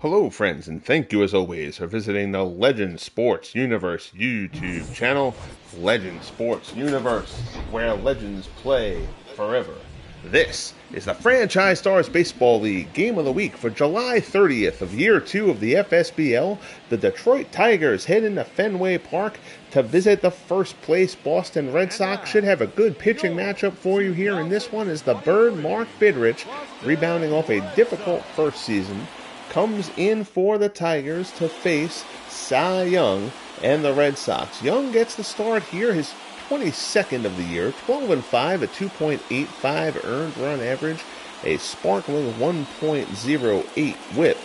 Hello, friends, and thank you as always for visiting the Legend Sports Universe YouTube channel. Legend Sports Universe, where legends play forever. This is the Franchise Stars Baseball League Game of the Week for July 30th of Year 2 of the FSBL. The Detroit Tigers head into Fenway Park to visit the first place Boston Red Sox. Should have a good pitching matchup for you here, and this one is the Bird Mark Fidrych, rebounding off a difficult first season, comes in for the Tigers to face Cy Young and the Red Sox. Young gets the start here, his 22nd of the year, 12-5, a 2.85 earned run average, a sparkling 1.08 whip.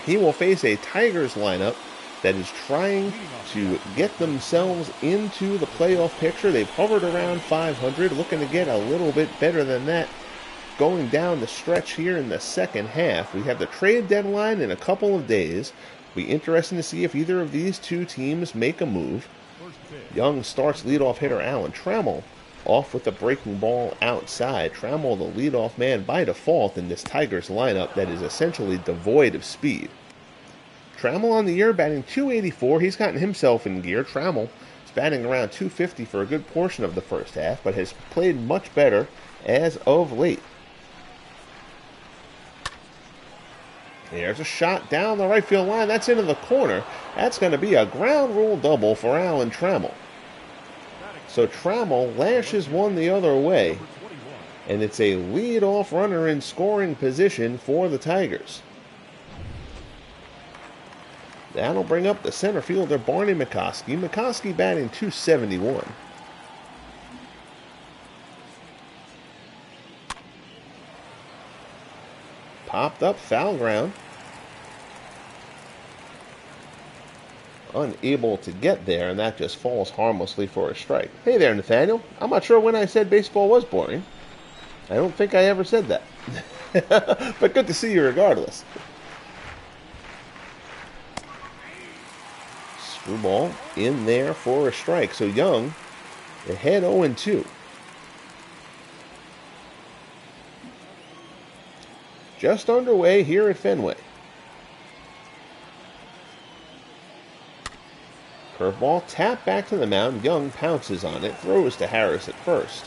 He will face a Tigers lineup that is trying to get themselves into the playoff picture. They've hovered around 500, looking to get a little bit better than that going down the stretch here in the second half. We have the trade deadline in a couple of days. It'll be interesting to see if either of these two teams make a move. Young starts leadoff hitter Alan Trammell off with the breaking ball outside. Trammell, the leadoff man by default in this Tigers lineup that is essentially devoid of speed. Trammell on the year batting .284. He's gotten himself in gear. Trammell is batting around .250 for a good portion of the first half, but has played much better as of late. There's a shot down the right field line. That's into the corner. That's going to be a ground rule double for Alan Trammell. So Trammell lashes one the other way, and it's a leadoff runner in scoring position for the Tigers. That'll bring up the center fielder, Barney McCoskey. McCoskey batting .271. Popped up, foul ground. Unable to get there, and that just falls harmlessly for a strike. Hey there, Nathaniel. I'm not sure when I said baseball was boring. I don't think I ever said that. But good to see you regardless. Screwball in there for a strike. So Young ahead 0-2. Just underway here at Fenway. Curveball tapped back to the mound. Young pounces on it, throws to Harris at first.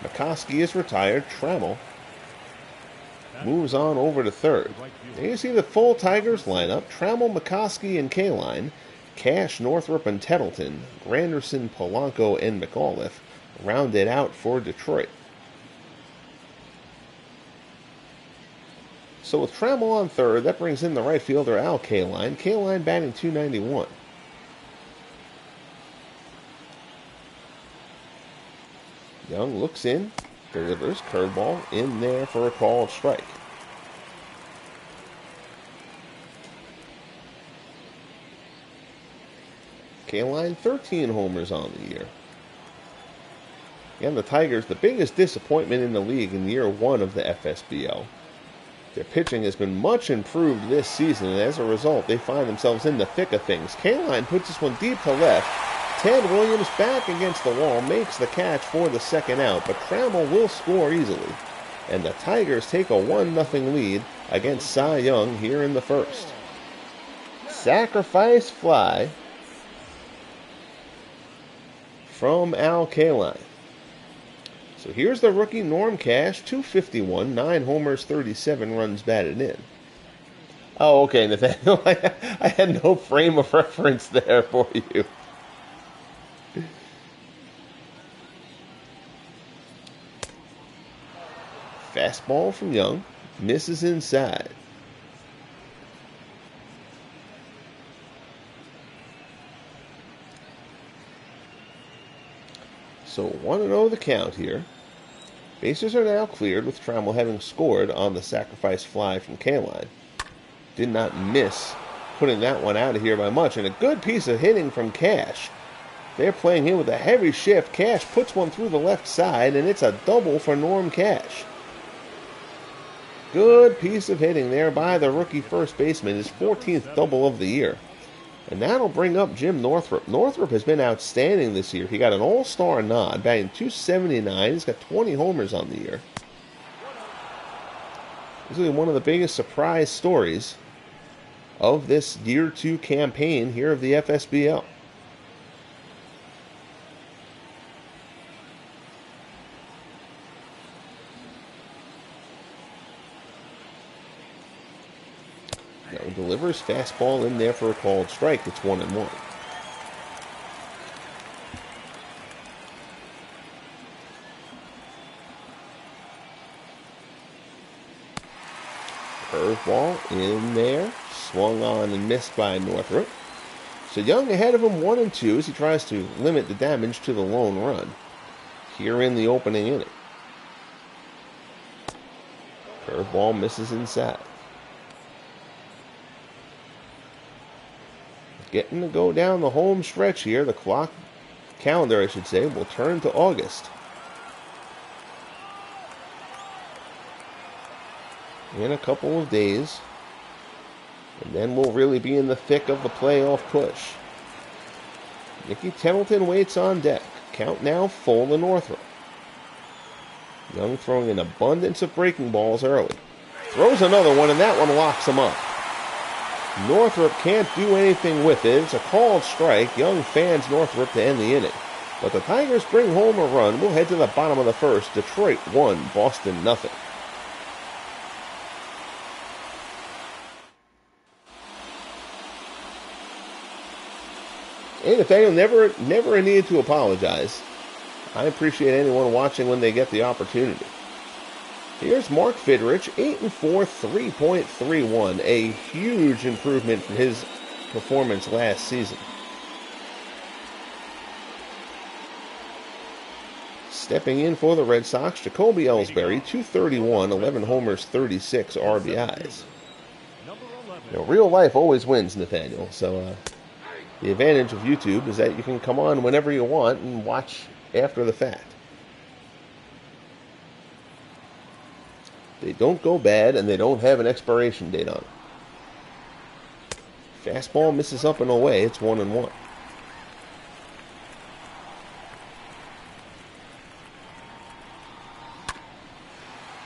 McCoskey is retired. Trammell moves on over to third. There you see the full Tigers lineup. Trammell, McCoskey, and Kaline. Cash, Northrup, and Tettleton. Granderson, Polanco, and McAuliffe rounded out for Detroit. So with Trammell on third, that brings in the right fielder Al Kaline. Kaline batting .291. Young looks in, delivers, curveball in there for a called strike. Kaline 13 homers on the year. Again, the Tigers, the biggest disappointment in the league in year one of the FSBL. Their pitching has been much improved this season, and as a result, they find themselves in the thick of things. Kaline puts this one deep to left. Ted Williams back against the wall, makes the catch for the second out, but Trammell will score easily. And the Tigers take a 1-0 lead against Cy Young here in the first. Sacrifice fly from Al Kaline. So here's the rookie Norm Cash, .251, 9 homers, 37 runs batted in. Oh, okay, Nathaniel. I had no frame of reference there for you. Fastball from Young, misses inside. So 1-0 the count here. Bases are now cleared with Trammell having scored on the sacrifice fly from Kaline. Did not miss putting that one out of here by much, and a good piece of hitting from Cash. They're playing here with a heavy shift. Cash puts one through the left side, and it's a double for Norm Cash. Good piece of hitting there by the rookie first baseman, his 14th double of the year. And that'll bring up Jim Northrup. Northrup has been outstanding this year. He got an all-star nod, batting .279. He's got 20 homers on the year. This is one of the biggest surprise stories of this Year 2 campaign here of the FSBL. Now delivers fastball in there for a called strike. It's 1-1. Curveball in there, swung on and missed by Northrop. So Young ahead of him 1-2 as he tries to limit the damage to the lone run here in the opening inning. Curveball misses inside. Getting to go down the home stretch here. The calendar, I should say, will turn to August. In a couple of days. And then we'll really be in the thick of the playoff push. Mickey Templeton waits on deck. Count now full to Northrop. Young throwing an abundance of breaking balls early. Throws another one, and that one locks him up. Northrop can't do anything with it. It's a called strike. Young fans Northrop to end the inning. But the Tigers bring home a run. We'll head to the bottom of the first. Detroit 1, Boston nothing. Hey, Nathaniel, never a need to apologize. I appreciate anyone watching when they get the opportunity. Here's Mark Fidrych, 8-4, 3.31, a huge improvement from his performance last season. Stepping in for the Red Sox, Jacoby Ellsbury, 231, 11 homers, 36 RBIs. You know, real life always wins, Nathaniel, so the advantage of YouTube is that you can come on whenever you want and watch after the fact. They don't go bad, and they don't have an expiration date on them. Fastball misses up and away. It's 1-1.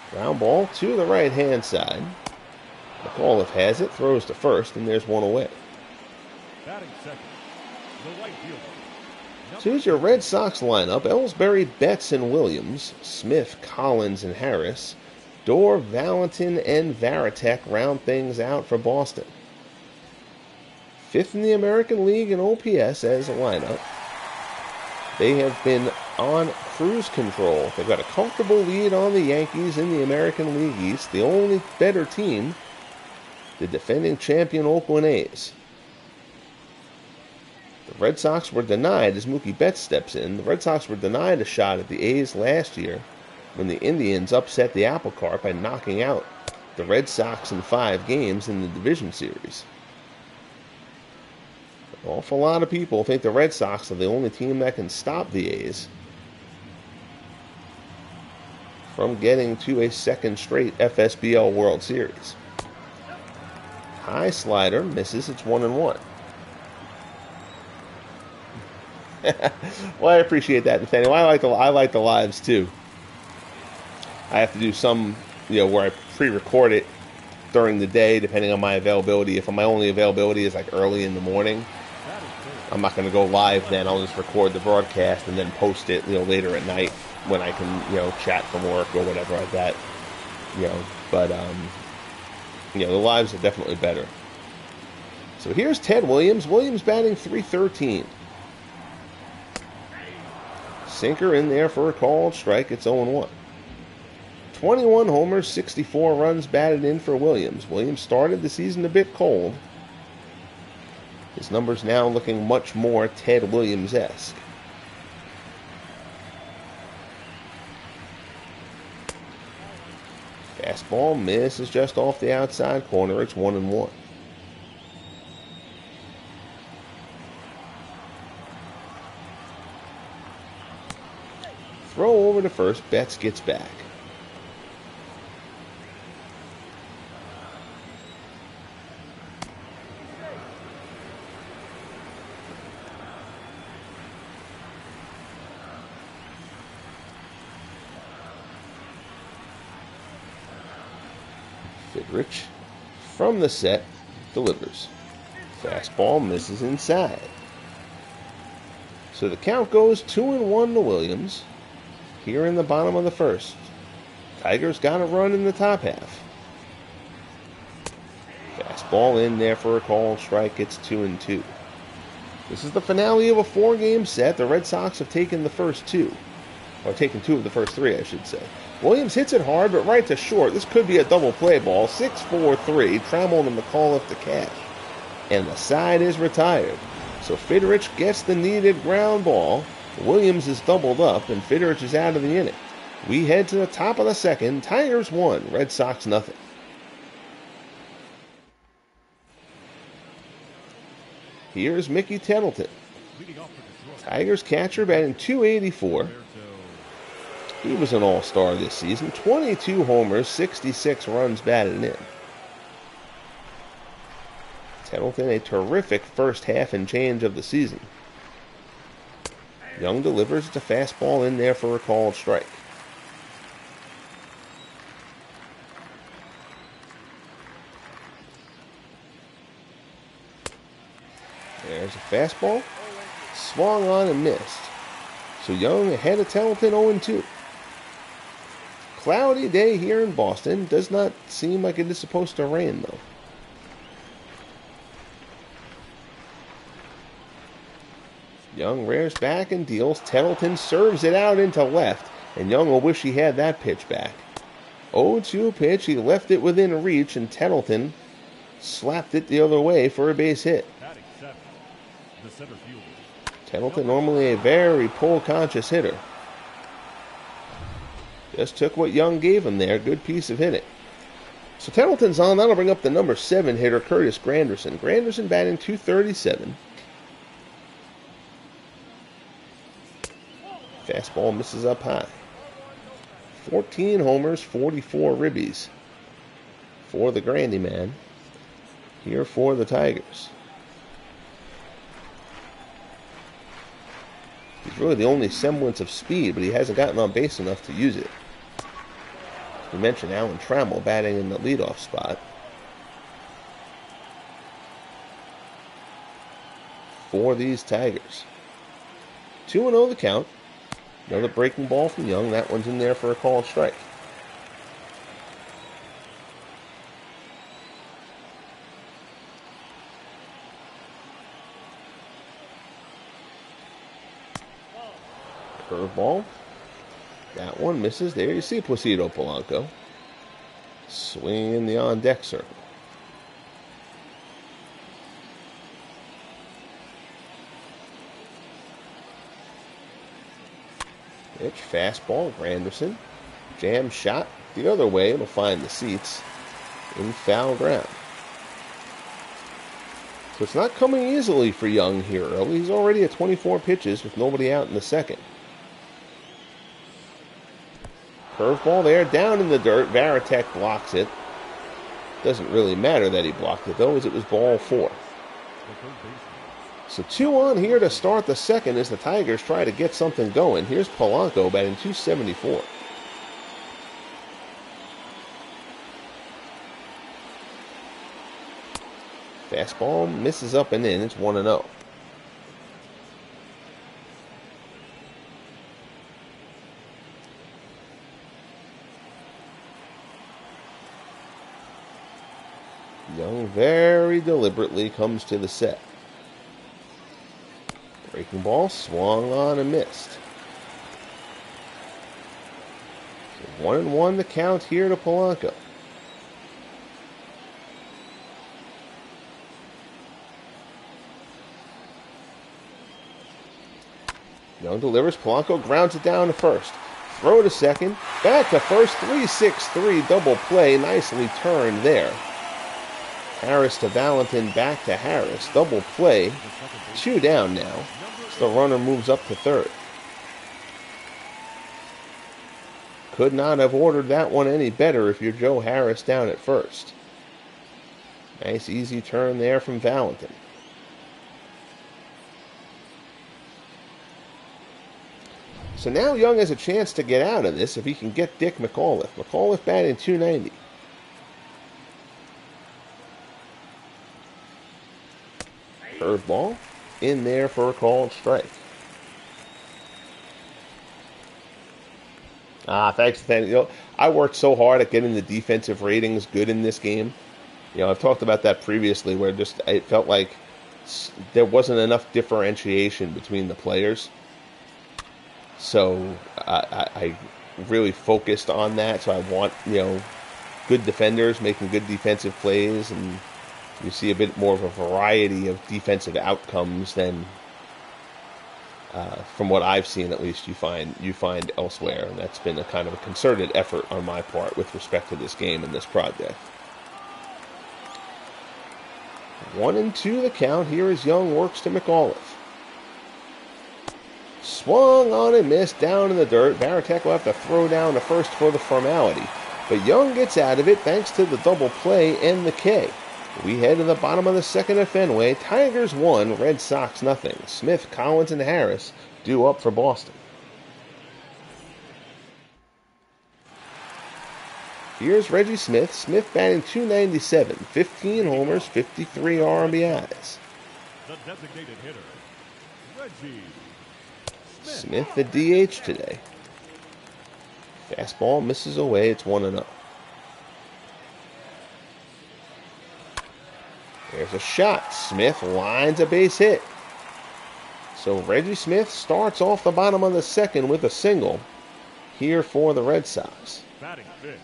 Ground ball to the right-hand side. McAuliffe has it, throws to first, and there's one away. Batting second, the right fielder. So here's your Red Sox lineup. Ellsbury, Betts, and Williams. Smith, Collins, and Harris. Dorr, Valentin, and Varitek round things out for Boston. Fifth in the American League in OPS as a lineup. They have been on cruise control. They've got a comfortable lead on the Yankees in the American League East. The only better team, the defending champion Oakland A's. The Red Sox were denied, as Mookie Betts steps in, the Red Sox were denied a shot at the A's last year when the Indians upset the apple cart by knocking out the Red Sox in 5 games in the division series. An awful lot of people think the Red Sox are the only team that can stop the A's from getting to a second straight FSBL World Series. High slider, misses, it's 1-1. Well, I appreciate that, Nathaniel. I like the lives too. I have to do some, where I pre-record it during the day, depending on my availability. If my only availability is like early in the morning, I'm not going to go live then. I'll just record the broadcast and then post it, later at night when I can, chat from work or whatever like that. But the lives are definitely better. So here's Ted Williams. Williams batting .313. Sinker in there for a called strike. It's 0-1. 21 homers, 64 runs batted in for Williams. Williams started the season a bit cold. His numbers now looking much more Ted Williams-esque. Fastball misses just off the outside corner. It's 1-1. Throw over to first. Betts gets back. Fidrych from the set. delivers. Fastball misses inside. So the count goes 2-1 to Williams here in the bottom of the first. Tigers got a run in the top half. Fastball in there for a called strike. It's 2-2. This is the finale of a 4-game set. The Red Sox have taken the first two. Or taken 2 of the first 3, I should say. Williams hits it hard, but right to short. This could be a double play ball. 6-4-3. Trammell and McAuliffe to cash. And the side is retired. So Fidrych gets the needed ground ball. Williams is doubled up, and Fidrych is out of the inning. We head to the top of the second. Tigers 1, Red Sox nothing. Here's Mickey Tettleton. Tigers catcher batting .284. He was an all-star this season. 22 homers, 66 runs batted in. Tettleton, a terrific first half and change of the season. Young delivers the fastball in there for a called strike. There's a fastball. Swung on and missed. So Young ahead of Tettleton 0-2. Cloudy day here in Boston. Does not seem like it is supposed to rain, though. Young rears back and deals. Tettleton serves it out into left, and Young will wish he had that pitch back. 0-2 pitch. He left it within reach, and Tettleton slapped it the other way for a base hit. Tettleton, normally a very pull-conscious hitter. Just took what Young gave him there. Good piece of hitting. So Tettleton's on. That'll bring up the number 7 hitter, Curtis Granderson. Granderson batting .237. Fastball misses up high. 14 homers, 44 ribbies for the Grandy man. Here for the Tigers. He's really the only semblance of speed, but he hasn't gotten on base enough to use it. We mentioned Alan Trammell batting in the leadoff spot. For these Tigers. 2-0 the count. Another breaking ball from Young. That one's in there for a called strike. Curveball. That one misses. There you see Placido Polanco. Swing in the on-deck circle. Pitch, fastball, Granderson. Jam shot the other way. It'll find the seats in foul ground. So it's not coming easily for Young here early. He's already at 24 pitches with nobody out in the second. Curveball there, down in the dirt. Varitek blocks it. Doesn't really matter that he blocked it, though, as it was ball 4. So 2 on here to start the second as the Tigers try to get something going. Here's Polanco batting .274. Fastball misses up and in. It's 1-0. Young very deliberately comes to the set. Breaking ball, swung on and missed. So 1-1 the count here to Polanco. Young delivers. Polanco grounds it down to first. Throw to second. Back to first. 3-6-3 double play. Nicely turned there. Harris to Valentin. Back to Harris. Double play. 2 down now. So the runner moves up to third. Could not have ordered that one any better if you're Joe Harris down at first. Nice easy turn there from Valentin. So now Young has a chance to get out of this if he can get Dick McAuliffe. McAuliffe batting .290. Curveball in there for a called strike. Thanks, Nathaniel. I worked so hard at getting the defensive ratings good in this game. I've talked about that previously, where it felt like there wasn't enough differentiation between the players. So I really focused on that. So I want, good defenders making good defensive plays, and you see a bit more of a variety of defensive outcomes than, from what I've seen at least, you find elsewhere. And that's been a kind of a concerted effort on my part with respect to this game and this project. 1-2 the count. Here is Young, works to McAuliffe. Swung on and missed, down in the dirt. Varitek will have to throw down the first for the formality. But Young gets out of it thanks to the double play and the K. We head to the bottom of the second at Fenway. Tigers 1, Red Sox nothing. Smith, Collins, and Harris due up for Boston. Here's Reggie Smith. Smith batting .297, 15 homers, 53 RBIs. The designated hitter, Reggie Smith, the DH today. Fastball misses away. It's 1-0. There's a shot. Smith lines a base hit. So Reggie Smith starts off the bottom of the second with a single here for the Red Sox. batting fifth,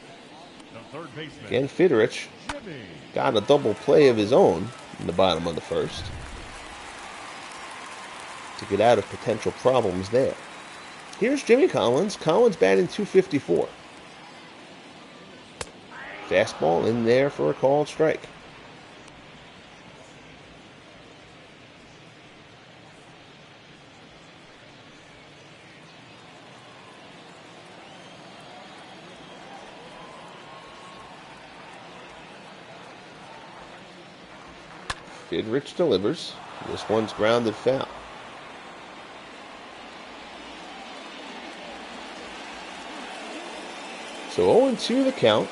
the third baseman. Again, Fidrych Jimmy. got a double play of his own in the bottom of the first to get out of potential problems there. Here's Jimmy Collins. Collins batting .254. Fastball in there for a called strike. Fidrych delivers. This one's grounded foul. So 0-2 the count.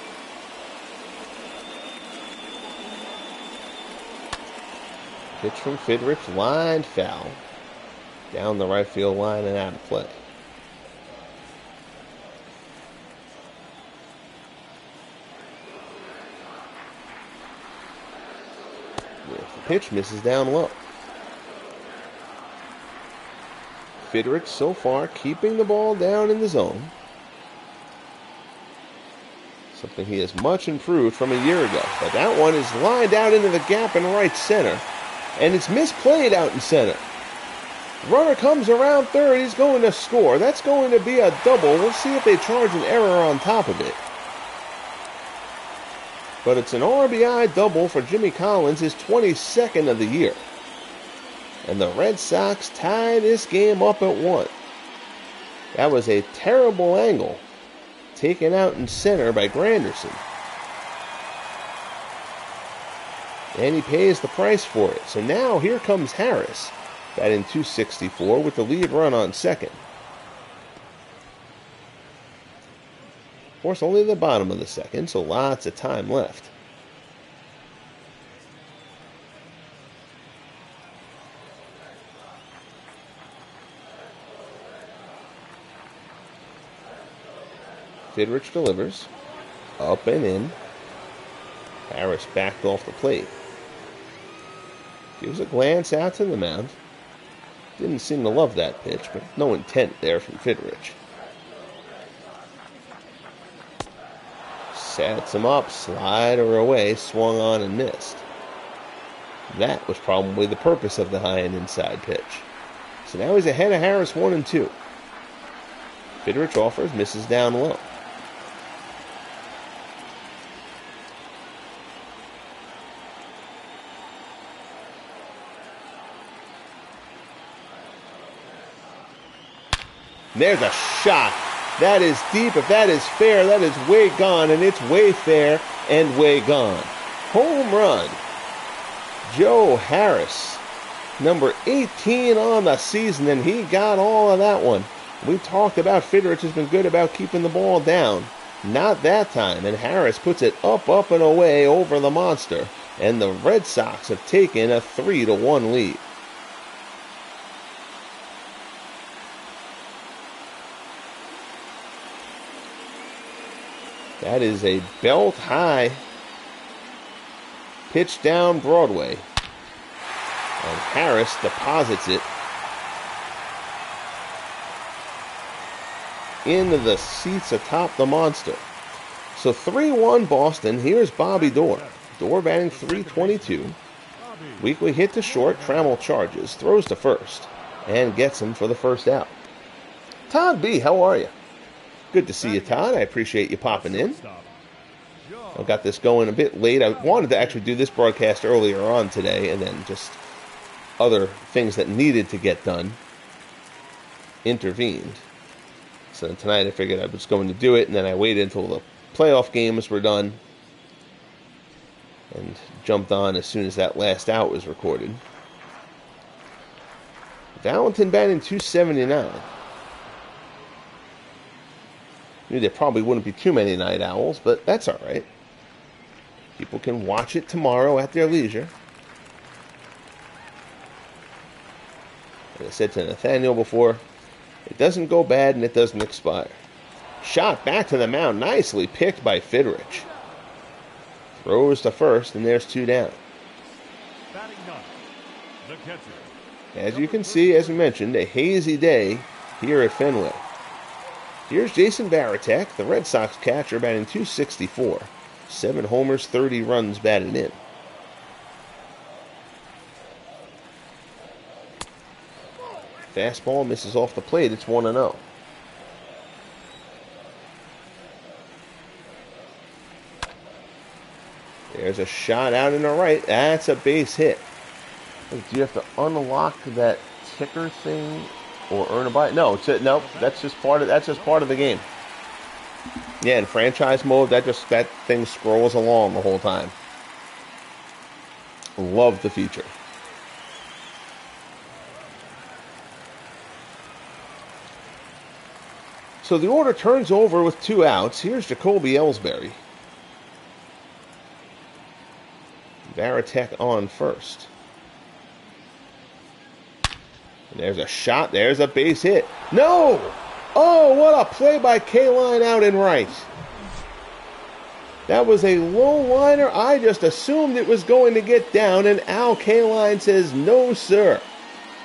Pitch from Fidrych, lined foul. Down the right field line and out of play. The pitch misses down low. Fidrych so far keeping the ball down in the zone. Something he has much improved from a year ago. But that one is lined out into the gap in right center. And it's misplayed out in center. Runner comes around third. He's going to score. That's going to be a double. We'll see if they charge an error on top of it. But it's an RBI double for Jimmy Collins, his 22nd of the year. And the Red Sox tie this game up at 1. That was a terrible angle taken out in center by Granderson. And he pays the price for it. So now here comes Harris, batting .264 with the lead run on second. Of course, only the bottom of the second, so lots of time left. Fidrych delivers. Up and in. Harris backed off the plate. Gives a glance out to the mound. Didn't seem to love that pitch, but no intent there from Fidrych. Sets him up, slider away, swung on and missed. That was probably the purpose of the high and inside pitch. So now he's ahead of Harris 1-2. Fidrych offers, misses down low. There's a shot. That is deep. If that is fair, that is way gone, and it's way fair and way gone. Home run. Joe Harris, number 18 on the season, and he got all of that one. We talked about Fidrych has been good about keeping the ball down. Not that time, and Harris puts it up and away over the monster. and the Red Sox have taken a 3-1 lead. That is a belt high pitch down Broadway. And Harris deposits it into the seats atop the monster. So 3-1 Boston. Here's Bobby Doerr. Doerr batting .322. Weekly hit to short. Trammell charges. Throws to first. And gets him for the first out. Todd B., how are you? Good to see you, Todd. I appreciate you popping in. I got this going a bit late. I wanted to actually do this broadcast earlier on today, and then just other things that needed to get done intervened. So tonight I figured I was going to do it, and then I waited until the playoff games were done and jumped on as soon as that last out was recorded. Valentin batting .279. Knew there probably wouldn't be too many night owls, but that's all right. People can watch it tomorrow at their leisure. As I said to Nathaniel before, it doesn't go bad and it doesn't expire. Shot back to the mound, nicely picked by Fidrych. Throws to first, and there's 2 down. As you can see, as we mentioned, a hazy day here at Fenway. Here's Jason Varitek, the Red Sox catcher, batting .264. 7 homers, 30 runs batted in. Fastball misses off the plate. It's 1-0. There's a shot out in the right. That's a base hit. Do you have to unlock that ticker thing or earn a bite? No, nope. That's just part of the game. Yeah, in franchise mode, that thing scrolls along the whole time. Love the feature. So the order turns over with 2 outs. Here's Jacoby Ellsbury. Varitek on first. And there's a shot. There's a base hit. No! Oh, what a play by K-Line out in right. That was a low liner. I just assumed it was going to get down, and Al K-Line says, no, sir.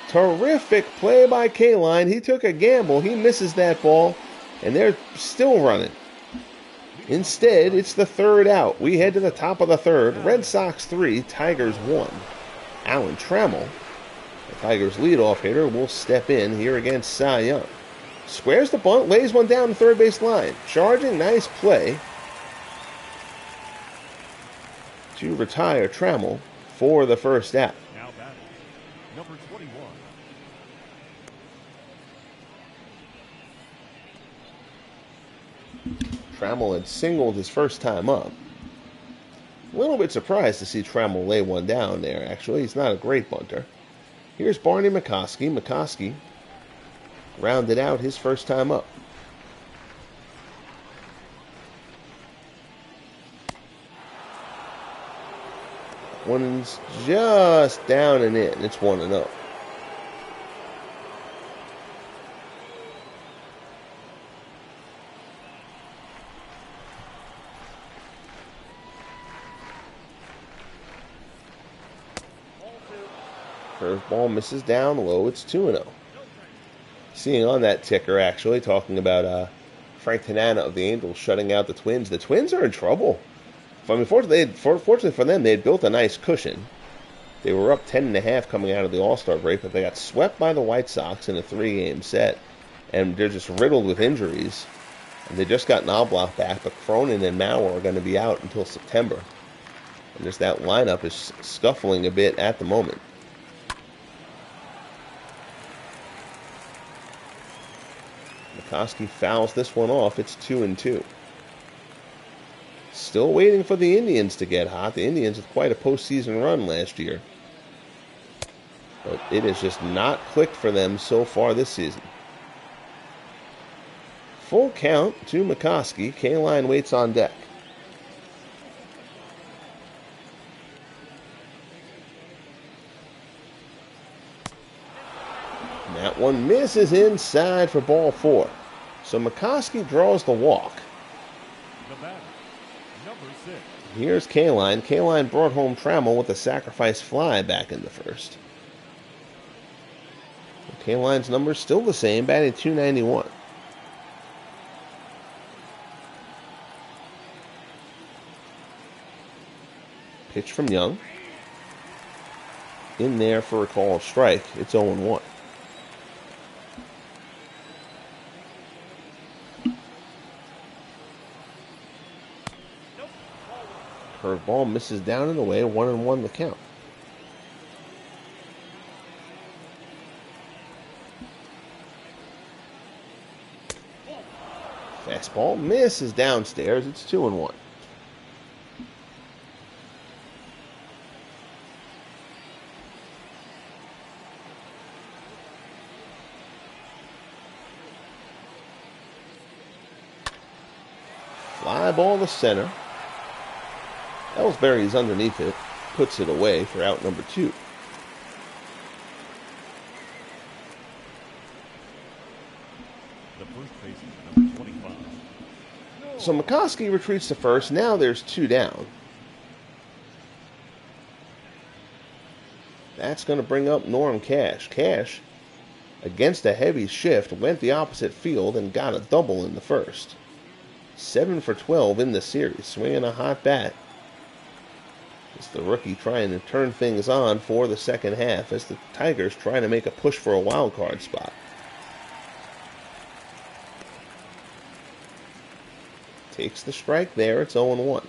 Terrific play by K-Line. He took a gamble. He misses that ball, and they're still running. Instead, it's the 3rd out. We head to the top of the 3rd. Red Sox 3, Tigers 1. Alan Trammell, the Tigers' leadoff hitter, will step in here against Cy Young. Squares the bunt, lays one down the third base line. Charging, nice play to retire Trammell for the first out. Now batting, number 21. Trammell had singled his first time up. A little bit surprised to see Trammell lay one down there, actually. He's not a great bunter. Here's Barney McCoskey. McCoskey rounded out his first time up. One's just down and in. It's 1-0. Curveball misses down low. It's 2-0. Seeing on that ticker, actually, talking about Frank Tanana of the Angels shutting out the Twins. The Twins are in trouble. I mean, fortunately for them, they had built a nice cushion. They were up 10.5 coming out of the All-Star break, but they got swept by the White Sox in a 3-game set, and they're just riddled with injuries. And they just got Knobloch back, but Cronin and Mauer are going to be out until September. And just that lineup is scuffling a bit at the moment. McCoskey fouls this one off. It's 2-2. Still waiting for the Indians to get hot. The Indians had quite a postseason run last year. But it has just not clicked for them so far this season. Full count to McCoskey. K-Line waits on deck. And that one misses inside for ball 4. So McCoskey draws the walk. The batter, number 6. Here's Kaline. Kaline brought home Trammell with a sacrifice fly back in the first. Kaline's number's still the same, batting .291. Pitch from Young. In there for a called strike. It's 0-1. Curveball misses down and away. 1-1 the count. Fastball misses downstairs. It's 2-1. Fly ball to center. Ellsbury's underneath it. Puts it away for out number 2. The first baseman, number 25. So McCoskey retreats to first. Now there's 2 down. That's going to bring up Norm Cash. Cash, against a heavy shift, went the opposite field and got a double in the first. 7 for 12 in the series, swinging a hot bat. It's the rookie trying to turn things on for the second half as the Tigers try to make a push for a wild card spot. Takes the strike there. It's 0-1.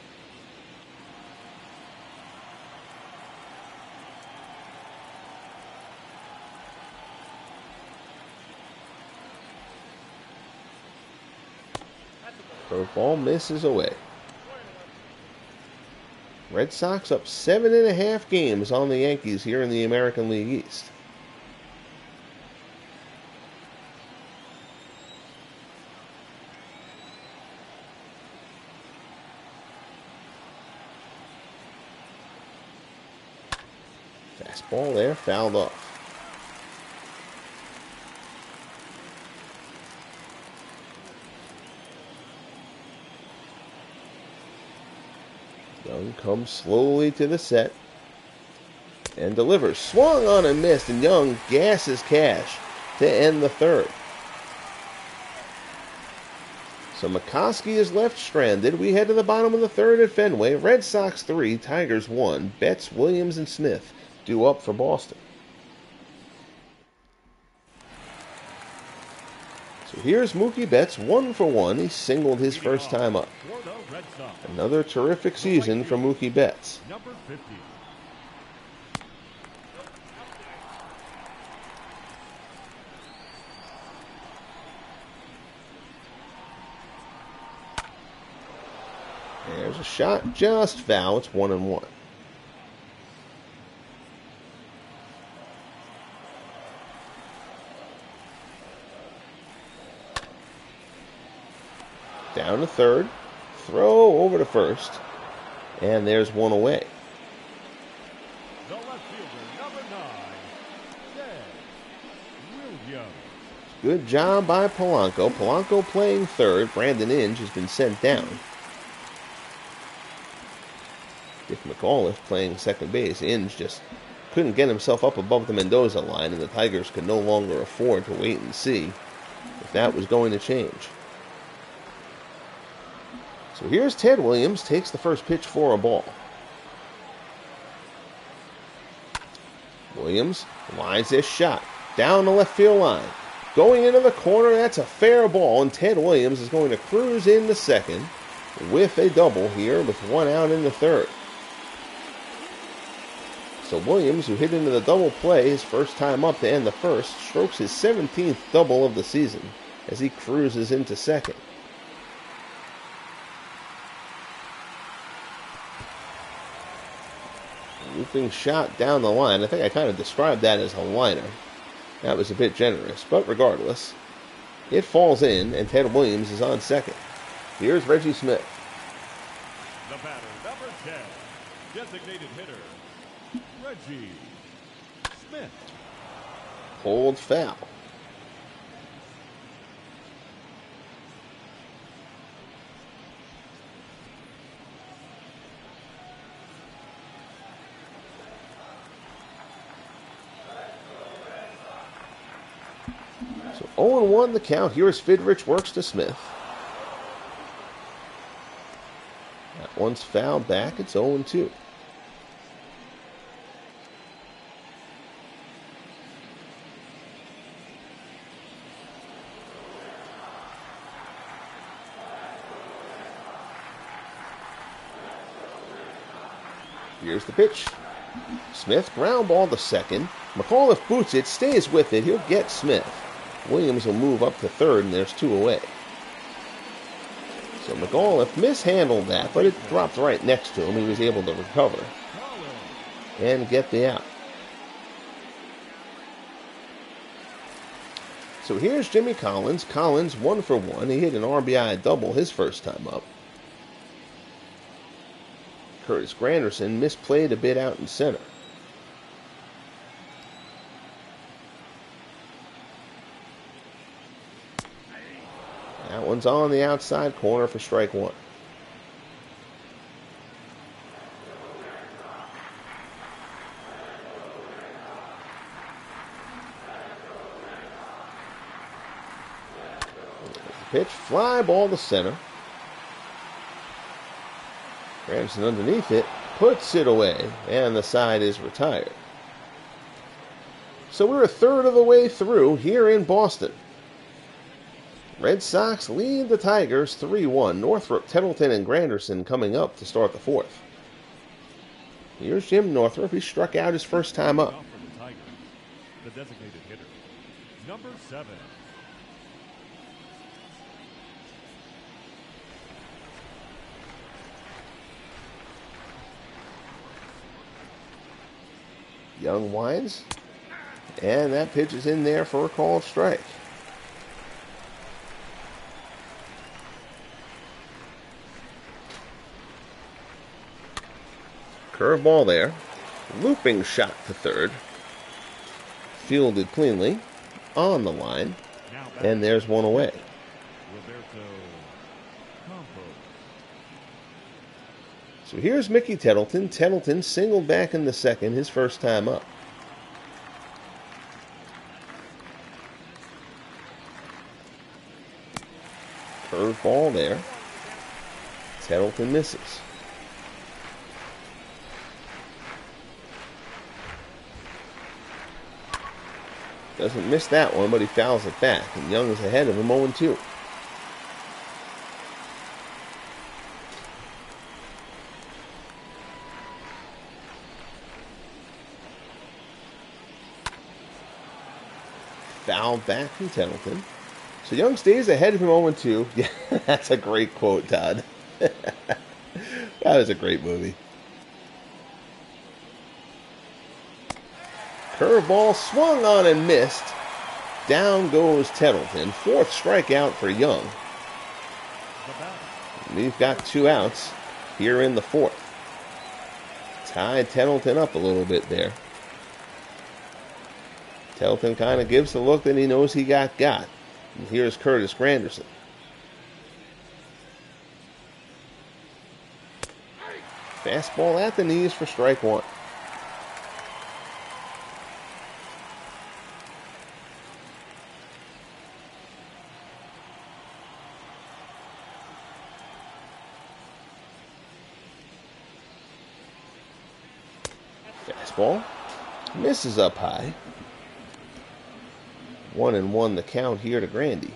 Curveball misses away. Red Sox up 7.5 games on the Yankees here in the American League East. Fastball there, fouled off. Young comes slowly to the set and delivers. Swung on and missed, and Young gasses Cash to end the third. So McCoskey is left stranded. We head to the bottom of the third at Fenway. Red Sox 3, Tigers 1. Betts, Williams, and Smith due up for Boston. So here's Mookie Betts, 1 for 1. He singled his first time up. Another terrific season for Mookie Betts. Number 50. There's a shot, just foul. It's 1-1. Down to third. Throw over to first. And there's one away. The left fielder, number 9, Ted Williams. Good job by Polanco. Polanco playing third. Brandon Inge has been sent down. Dick McAuliffe playing second base. Inge just couldn't get himself up above the Mendoza line, and the Tigers could no longer afford to wait and see if that was going to change. So here's Ted Williams, takes the first pitch for a ball. Williams lines this shot down the left field line. Going into the corner, that's a fair ball, and Ted Williams is going to cruise into second with a double here with 1 out in the third. So Williams, who hit into the double play his first time up to end the first, strokes his 17th double of the season as he cruises into second. Looping shot down the line. I think I kind of described that as a liner. That was a bit generous, but regardless, it falls in, and Ted Williams is on second. Here's Reggie Smith. The batter, number 10, designated hitter, Reggie Smith. Pulled foul. So 0-1 the count. Here is Fidrych, works to Smith. That one's fouled back. It's 0-2. Here's the pitch. Smith, ground ball to second. McAuliffe boots it, stays with it. He'll get Smith. Williams will move up to third, and there's 2 away. So McAuliffe mishandled that, but it dropped right next to him. He was able to recover and get the out. So here's Jimmy Collins. Collins 1 for 1. He hit an RBI double his first time up. Curtis Granderson misplayed a bit out in center. That one's on the outside corner for strike 1. Pitch, fly ball to center. Granderson underneath it, puts it away, and the side is retired. So we're a third of the way through here in Boston. Red Sox lead the Tigers 3-1. Northrup, Tettleton, and Granderson coming up to start the 4th. Here's Jim Northrup. He struck out his first time up. The designated hitter, number 7. Young winds, and that pitch is in there for a called strike. Curveball there. Looping shot to third. Fielded cleanly. On the line. And there's 1 away. So here's Mickey Tettleton. Tettleton singled back in the second, his first time up. Curveball there. Tettleton misses. Doesn't miss that one, but he fouls it back, and Young is ahead of him 0-2. Foul back from Tettleton. So Young stays ahead of him 0-2. Yeah, that's a great quote, Todd. That was a great movie. Curveball swung on and missed. Down goes Tettleton. 4th strikeout for Young. We've got 2 outs here in the 4th. Tied Tettleton up a little bit there. Tettleton kind of gives the look that he knows he got. And here's Curtis Granderson. Fastball at the knees for strike 1. Fastball misses up high. 1-1 the count here to Grandy.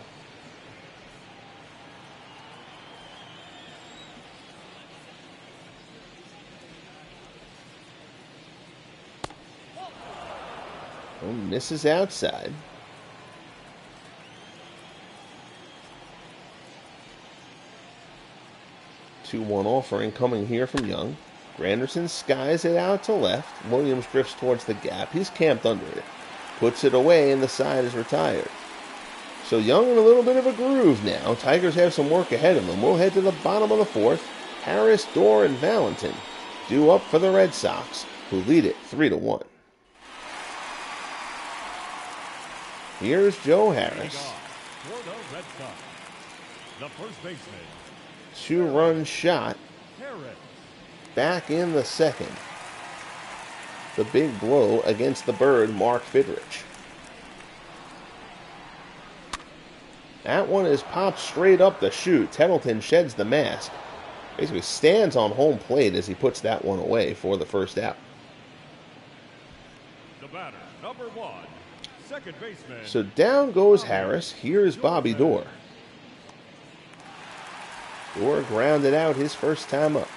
Oh, misses outside. 2-1 offering coming here from Young. Granderson skies it out to left. Williams drifts towards the gap. He's camped under it. Puts it away, and the side is retired. So Young in a little bit of a groove now. Tigers have some work ahead of them. We'll head to the bottom of the 4th. Harris, Dorr, and Valentin due up for the Red Sox, who lead it 3-1. Here's Joe Leading Harris. off for the Red Sox, the first baseman, 2-run shot Harris. back in the second. The big blow against the Bird, Mark Fidrych. That one is popped straight up the chute. Tettleton sheds the mask. Basically stands on home plate as he puts that one away for the first out. The batter, number 1, second baseman. So down goes Harris. Here's Bobby Doerr. Doerr grounded out his first time up.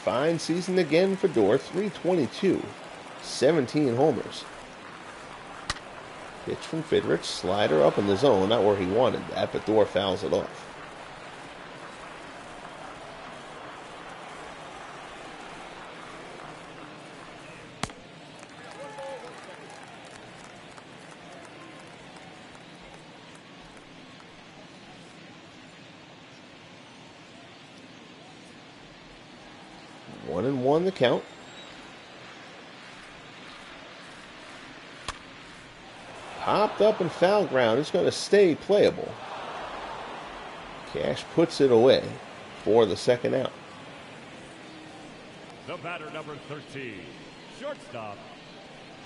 Fine season again for Doerr. 322. 17 homers. Pitch from Fidrych. Slider up in the zone. Not where he wanted that, but Doerr fouls it off. One and one the count. Popped up and foul ground. It's going to stay playable. Cash puts it away for the second out. The batter, number 13, shortstop,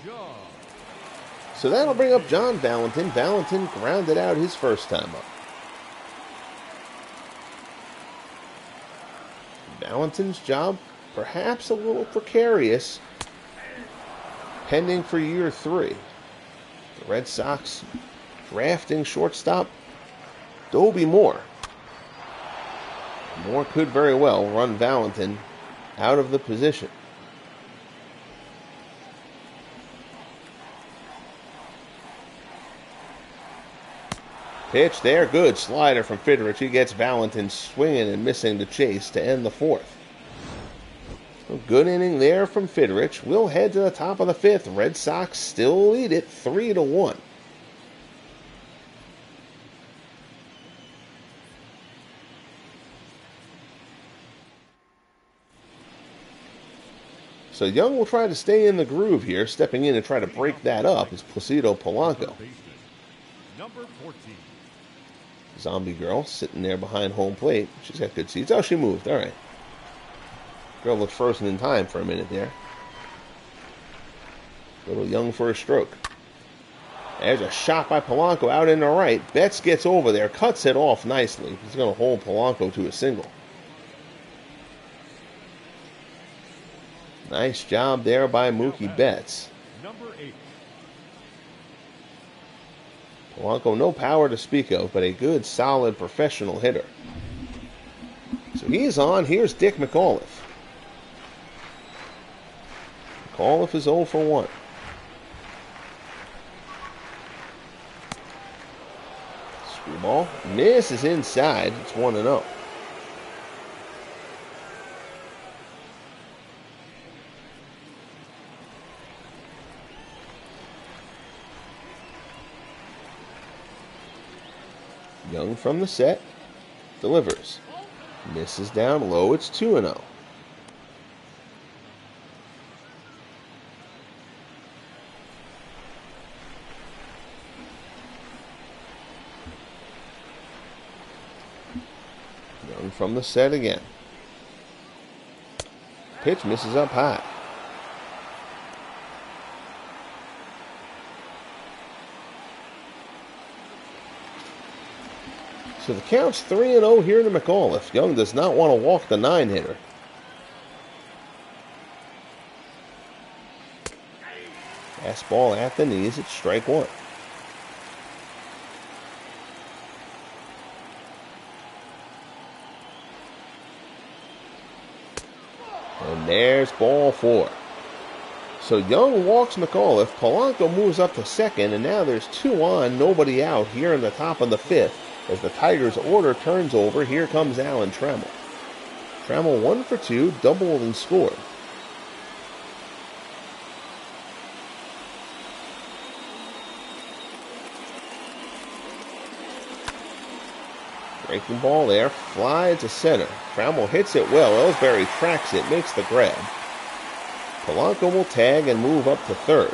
John. So that'll bring up John Valentin. Valentin grounded out his first time up. Valentin's job, perhaps a little precarious, pending for year 3. The Red Sox drafting shortstop Dobie Moore. Moore could very well run Valentin out of the position. Pitch there, good slider from Fidrych. He gets Valentin swinging and missing the chase to end the fourth. A good inning there from Fidrych. We'll head to the top of the fifth. Red Sox still lead it 3-1. So Young will try to stay in the groove here. Stepping in and try to break that up is Placido Polanco. Number 14. Zombie girl sitting there behind home plate. She's got good seats. Oh, she moved. All right. Girl looked frozen in time for a minute there. A little young for a stroke. There's a shot by Polanco out in the right. Betts gets over there, cuts it off nicely. He's going to hold Polanco to a single. Nice job there by Mookie Betts. Number 8. Polanco, no power to speak of, but a good, solid, professional hitter. So he's on. Here's Dick McAuliffe. McAuliffe is 0 for 1. Screwball misses inside. It's 1-0. Young from the set. Delivers. Misses down low. It's 2-0. Young from the set again. Pitch misses up high. So the count's 3-0 here to McAuliffe. Young does not want to walk the 9-hitter. Fastball at the knees. It's strike 1. And there's ball 4. So Young walks McAuliffe. Polanco moves up to second, and now there's 2 on, nobody out here in the top of the 5th. As the Tigers' order turns over, here comes Alan Trammell. Trammell 1 for 2, doubled and scored. Breaking ball there, fly to center. Trammell hits it well. Ellsbury tracks it, makes the grab. Polanco will tag and move up to third.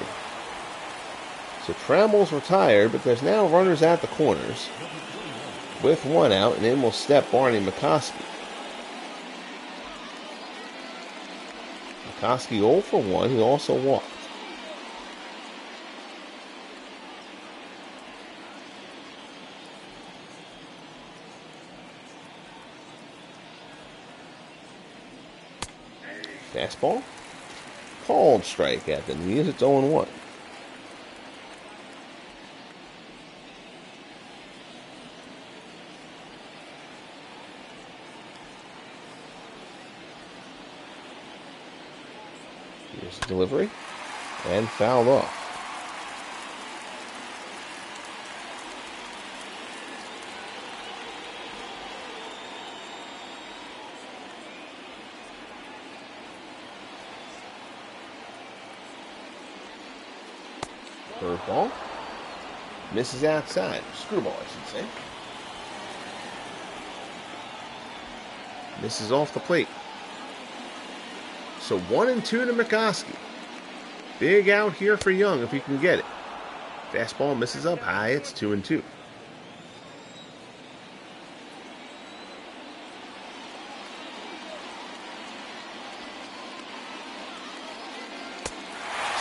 So Trammell's retired, but there's now runners at the corners. With one out, and in will step Barney McCoskey. McCoskey 0 for 1. He also walked. Fastball. Called strike at the knees. It's 0-1. Here's the delivery. And fouled off. Curveball. Misses outside. Screwball, I should say. Misses off the plate. So 1-2 to McCoskey. Big out here for Young if he can get it. Fastball misses up high. It's 2-2.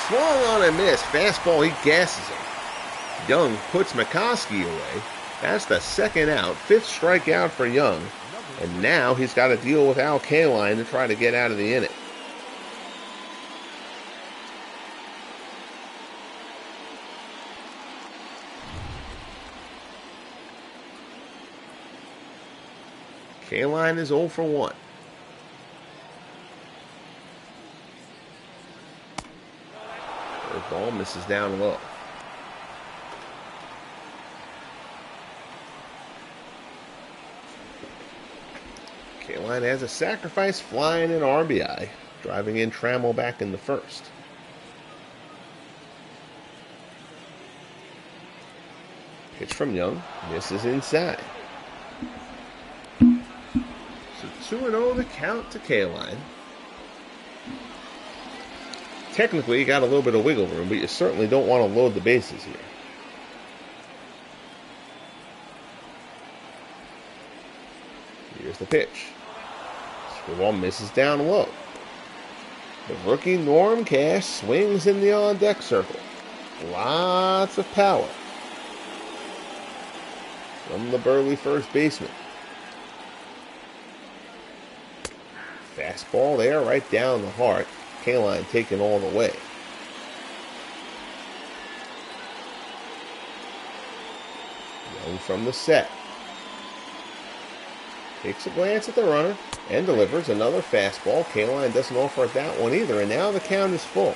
Swung on a miss. Fastball, he gasses him. Young puts McCoskey away. That's the second out. 5th strikeout for Young. And now he's got to deal with Al Kaline to try to get out of the inning. Kaline is 0 for 1. Ball misses down low. Kaline has a sacrifice fly and an RBI, driving in Trammell back in the first. Pitch from Young, misses inside. So 2-0 the count to Kaline. Technically, you got a little bit of wiggle room, but you certainly don't want to load the bases here. Here's the pitch. Screwball misses down low. The rookie Norm Cash swings in the on-deck circle. Lots of power from the burly first baseman. Fastball there, right down the heart. Kaline taken all the way. Young from the set. Takes a glance at the runner and delivers another fastball. Kaline doesn't offer it that one either, and now the count is full.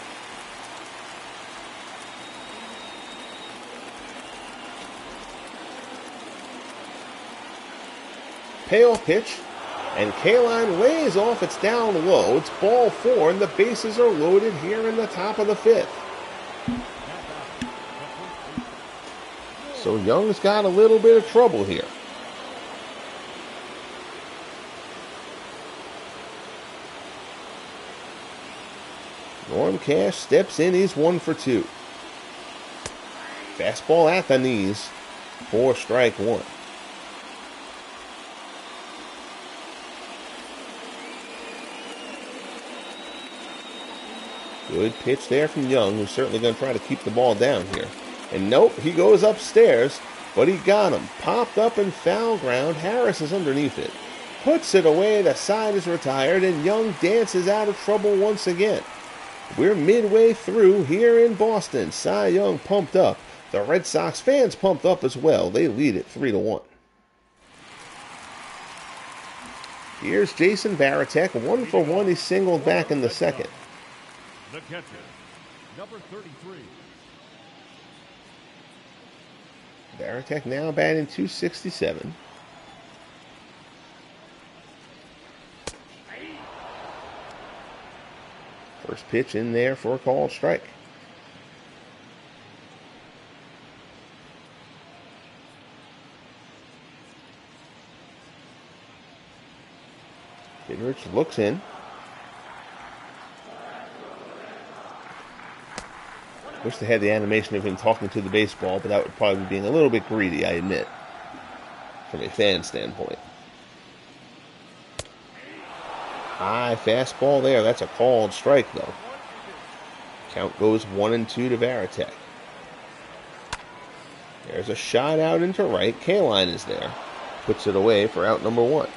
Payoff pitch. And Kaline lays off. It's down low. It's ball 4, and the bases are loaded here in the top of the 5th. So Young's got a little bit of trouble here. Norm Cash steps in. He's 1 for 2. Fastball at the knees for strike 1. Good pitch there from Young, who's certainly going to try to keep the ball down here. And nope, he goes upstairs, but he got him. Popped up in foul ground. Harris is underneath it. Puts it away. The side is retired, and Young dances out of trouble once again. We're midway through here in Boston. Cy Young pumped up. The Red Sox fans pumped up as well. They lead it 3-1. Here's Jason Varitek. 1 for 1. He singled back in the second. The catcher, number 33. Varitek now batting .267. First pitch in there for a called strike. Fidrych looks in. Wish they had the animation of him talking to the baseball, but that would probably be being a little bit greedy, I admit, from a fan standpoint. High fastball there. That's a called strike, though. Count goes 1-2 to Varitek. There's a shot out into right. Kaline is there. Puts it away for out number 1.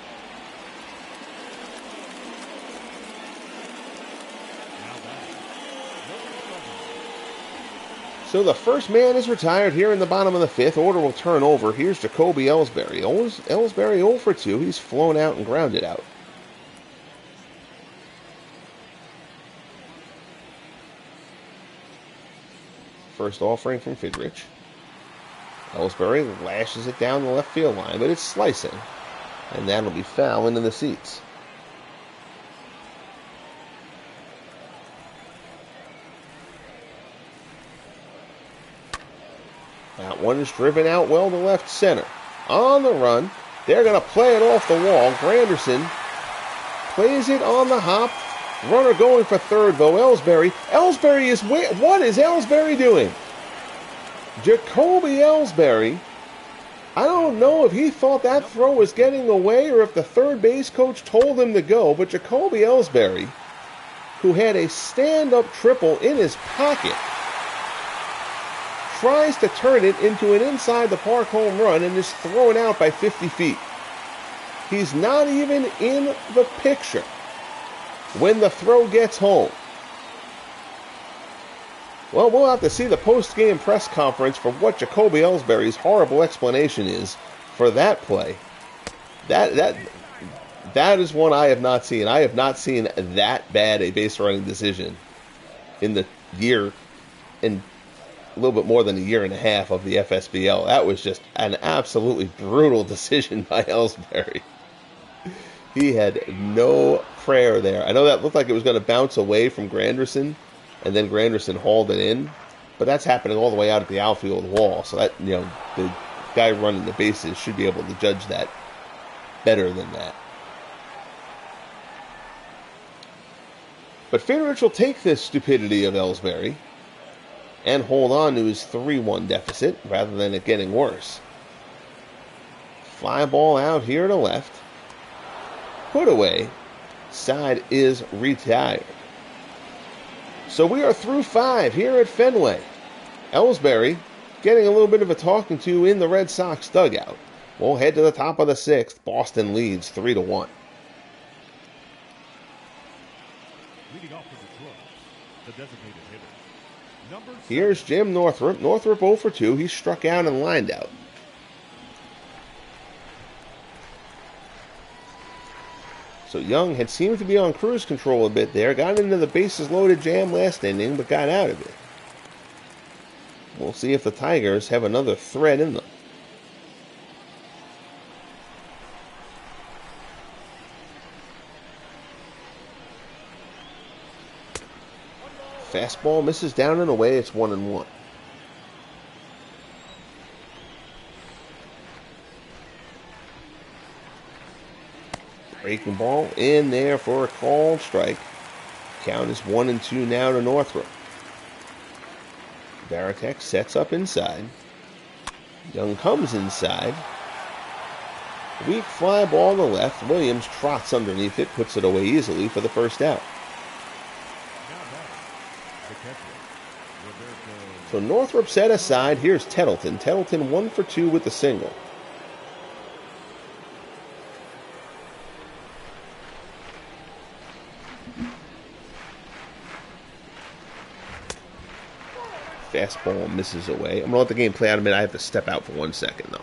So the first man is retired here in the bottom of the 5th. Order will turn over. Here's Jacoby Ellsbury. Ellsbury 0 for 2. He's flown out and grounded out. First offering from Fidrych. Ellsbury lashes it down the left field line, but it's slicing. And that'll be foul into the seats. That one is driven out well to left center. On the run. They're going to play it off the wall. Granderson plays it on the hop. Runner going for third, though. Ellsbury. Ellsbury is... What is Ellsbury doing? Jacoby Ellsbury. I don't know if he thought that throw was getting away or if the third base coach told him to go, but Jacoby Ellsbury, who had a stand-up triple in his pocket, tries to turn it into an inside-the-park home run and is thrown out by 50 feet. He's not even in the picture when the throw gets home. Well, we'll have to see the post-game press conference for what Jacoby Ellsbury's horrible explanation is for that play. That is one I have not seen. I have not seen that bad a base running decision in the year, in a little bit more than a year and a half of the FSBL. That was just an absolutely brutal decision by Ellsbury. He had no prayer there. I know that looked like it was going to bounce away from Granderson, and then Granderson hauled it in, but that's happening all the way out at the outfield wall. So that, the guy running the bases should be able to judge that better than that. But Fenway will take this stupidity of Ellsbury and hold on to his 3-1 deficit rather than it getting worse. Fly ball out here to left. Put away. Side is retired. So we are through 5 here at Fenway. Ellsbury getting a little bit of a talking to in the Red Sox dugout. We'll head to the top of the 6th. Boston leads 3-1. Leading off for Detroit, the designated hitter. Here's Jim Northrup. Northrup 0 for 2. He struck out and lined out. So Young had seemed to be on cruise control a bit there. Got into the bases loaded jam last inning, but got out of it. We'll see if the Tigers have another thread in them. Fastball misses down and away. It's 1-1. Breaking ball in there for a called strike. Count is 1-2 now to Northrup. Varitek sets up inside. Young comes inside. Weak fly ball to left. Williams trots underneath it, puts it away easily for the first out. So Northrup set aside. Here's Tettleton. Tettleton 1 for 2 with the single. Fastball misses away. I'm going to let the game play out a minute. I have to step out for 1 second, though.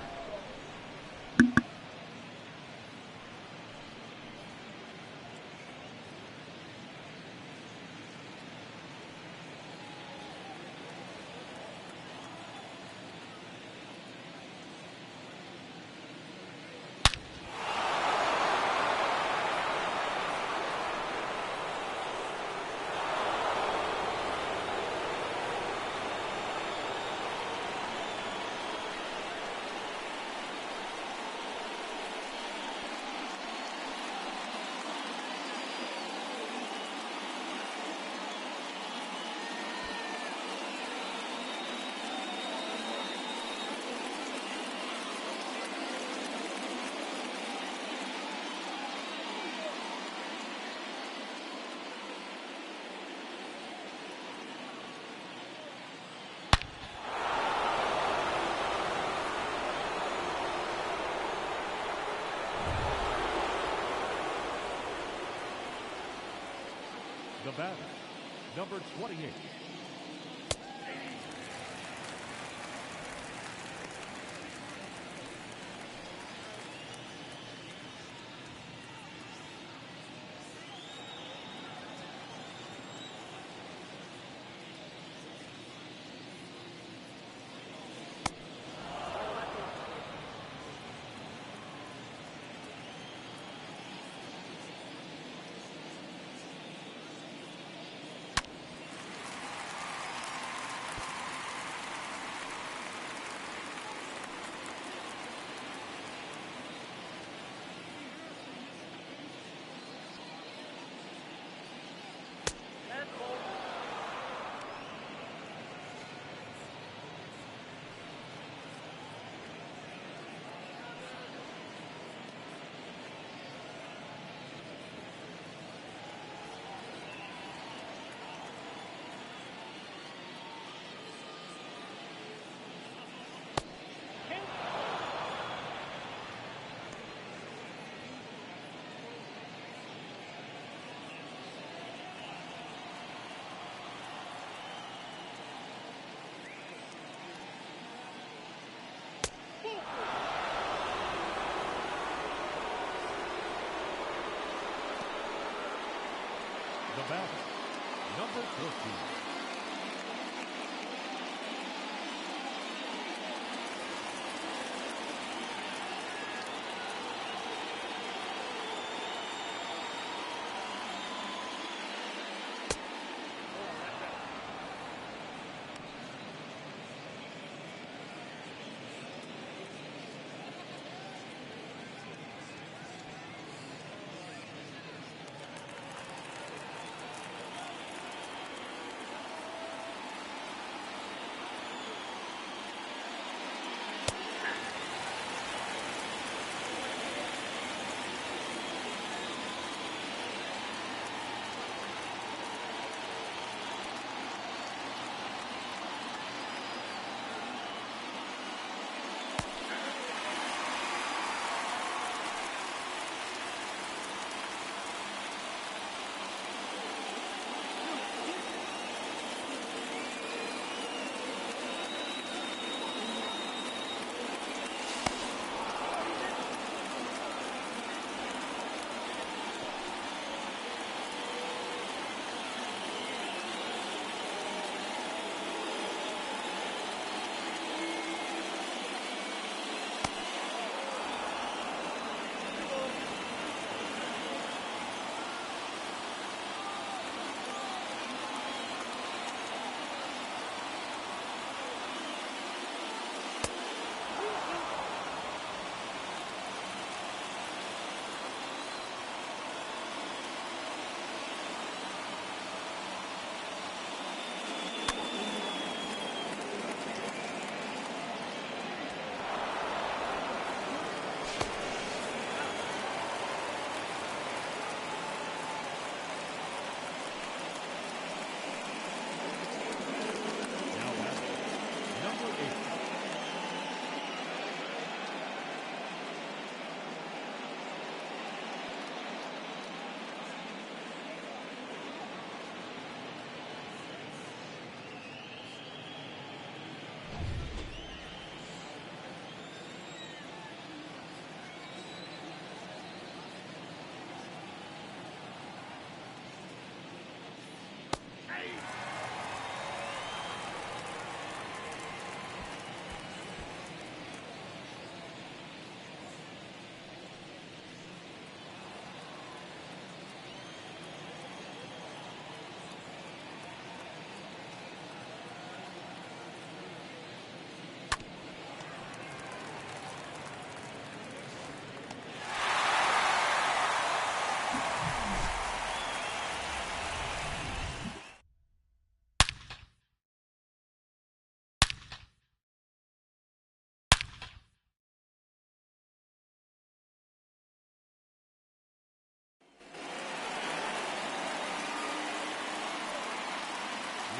The batter, number 28. The batter, number 14.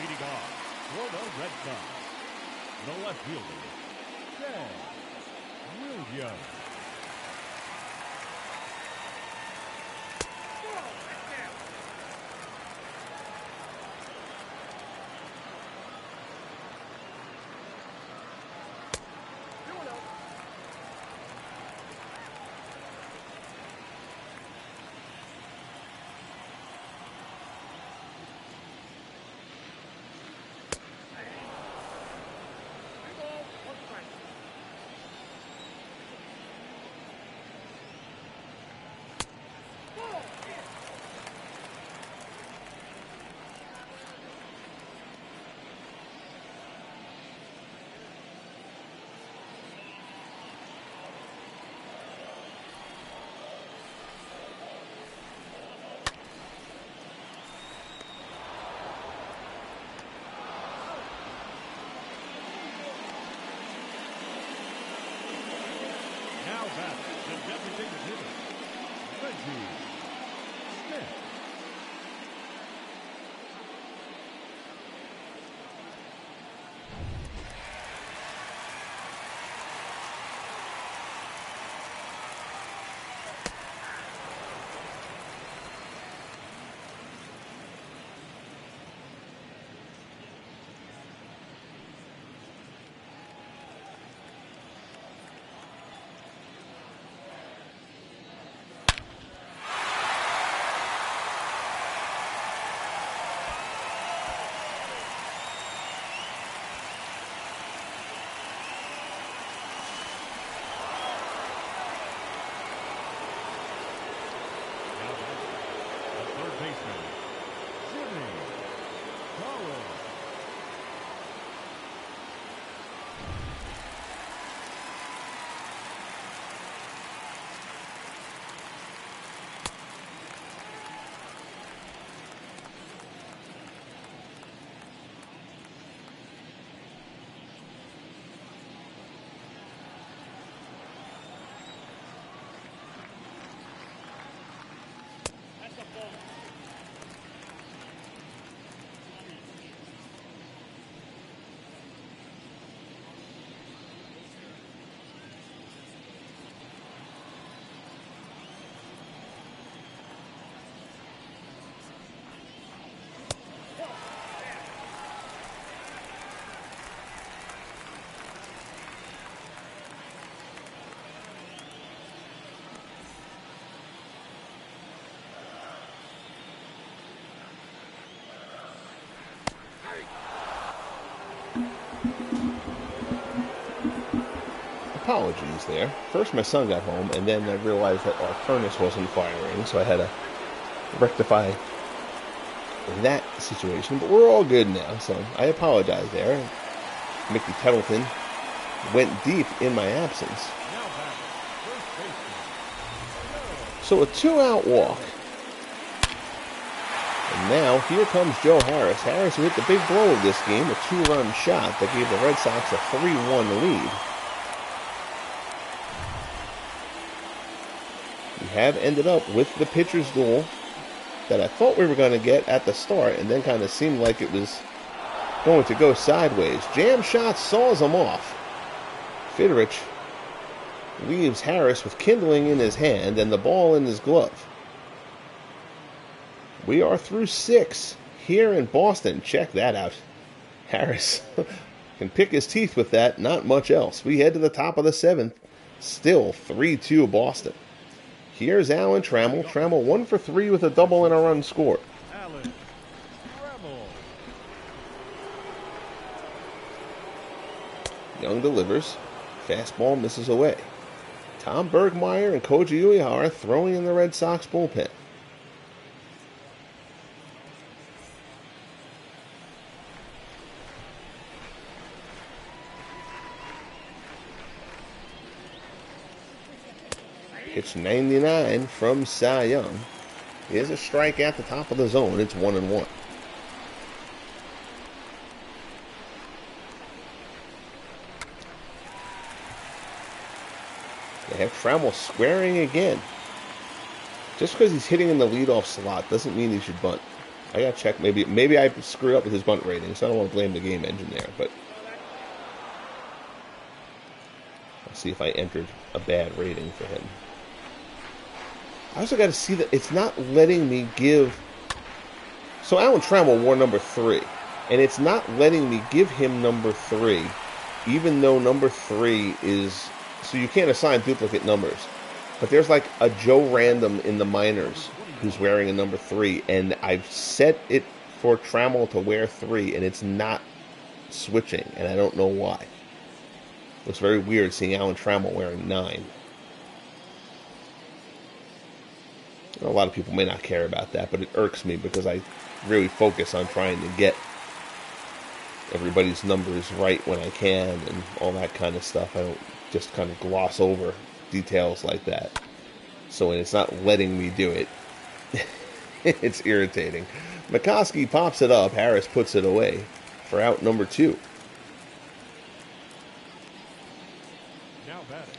Leading off for the Red Sox, the left fielder, Dan Williams. batting, the designated hitter, Reggie Smith. Third baseman, Jimmy Carroll. Apologies there. First my son got home, and then I realized that our furnace wasn't firing, so I had to rectify that situation. But we're all good now, so I apologize there. Mickey Tettleton went deep in my absence. Now batting, first baseman, So a 2-out walk. And now here comes Joe Harris. Harris who hit the big blow of this game, a 2-run shot that gave the Red Sox a 3-1 lead. We have ended up with the pitcher's duel that I thought we were going to get at the start, and then kind of seemed like it was going to go sideways. Jam shot saws him off. Fidrych leaves Harris with kindling in his hand and the ball in his glove. We are through 6 here in Boston. Check that out. Harris can pick his teeth with that, not much else. We head to the top of the 7th. Still 3-2 Boston. Here's Alan Trammell. Trammell 1 for 3 with a double and a run scored. Alan Trammell. Young delivers. Fastball misses away. Tom Bergmeyer and Koji Uehara throwing in the Red Sox bullpen. Pitch 99 from Cy Young. Here's a strike at the top of the zone. It's 1-1. They have Trammell squaring again. Just because he's hitting in the leadoff slot doesn't mean he should bunt. I gotta check. Maybe I screwed up with his bunt rating, so I don't want to blame the game engine there. But I'll see if I entered a bad rating for him. I also got to see that it's not letting me give. So Alan Trammell wore number 3, and it's not letting me give him number 3, even though number 3 is. So you can't assign duplicate numbers. But there's like a Joe Random in the minors who's wearing a number 3, and I've set it for Trammell to wear 3, and it's not switching, and I don't know why. It looks very weird seeing Alan Trammell wearing 9. A lot of people may not care about that, but it irks me because I really focus on trying to get everybody's numbers right when I can and all that kind of stuff. I don't just kind of gloss over details like that. So when it's not letting me do it, it's irritating. McCoskey pops it up. Harris puts it away for out number 2. Now batting,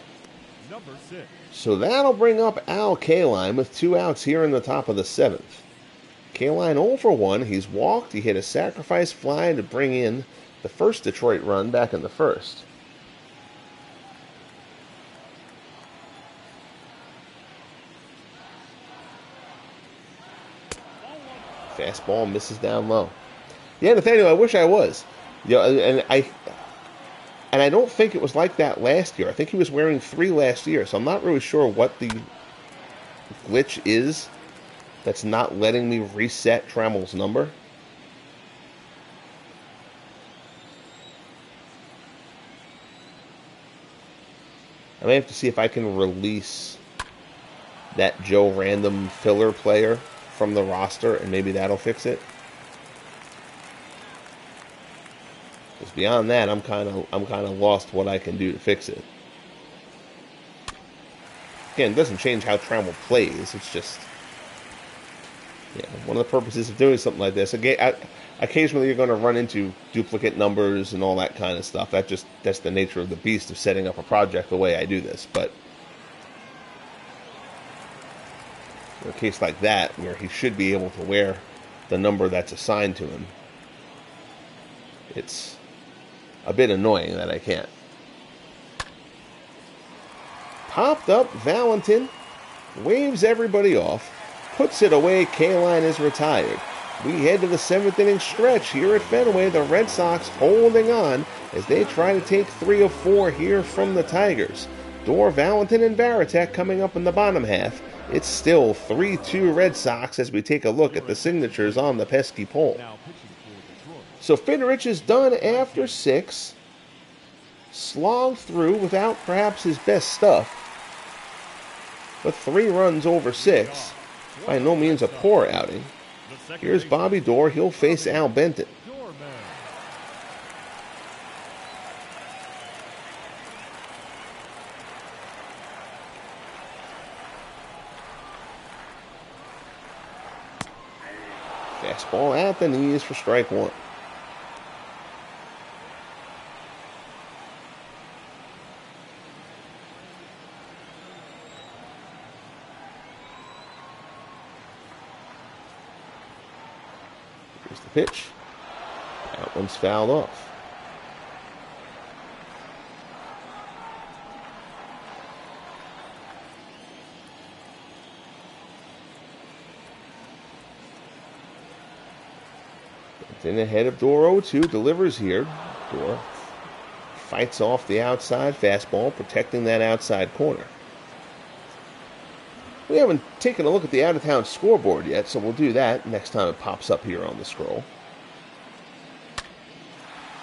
number 6. So that'll bring up Al Kaline with 2 outs here in the top of the 7th. Kaline 0 for 1. He's walked. He hit a sacrifice fly to bring in the first Detroit run back in the first. Fastball misses down low. Yeah, Nathaniel, I wish I was. And I don't think it was like that last year. I think he was wearing 3 last year, so I'm not really sure what the glitch is that's not letting me reset Trammell's number. I may have to see if I can release that Joe Random filler player from the roster, and maybe that'll fix it. Because beyond that, I'm kind of lost what I can do to fix it. Again, it doesn't change how Trammell plays. It's just, one of the purposes of doing something like this. Again, occasionally you're going to run into duplicate numbers and all that kind of stuff. That's the nature of the beast of setting up a project the way I do this. But in a case like that, where he should be able to wear the number that's assigned to him, it's a bit annoying that I can't. Popped up, Valentin waves everybody off, puts it away. Kaline is retired. We head to the 7th inning stretch here at Fenway. The Red Sox holding on as they try to take 3 of 4 here from the Tigers. Door, Valentin, and Varitek coming up in the bottom half. It's still 3-2 Red Sox as we take a look at the signatures on the pesky pole. So Fidrych is done after 6. Slogged through without perhaps his best stuff. But 3 runs over 6. By no means a poor outing. Here's Bobby Door. He'll face Al Benton. Fastball at the knees for strike 1. Here's the pitch. That one's fouled off. In ahead of Door 0-2, delivers here. Door fights off the outside fastball, protecting that outside corner. We haven't taken a look at the out-of-town scoreboard yet, so we'll do that next time it pops up here on the scroll.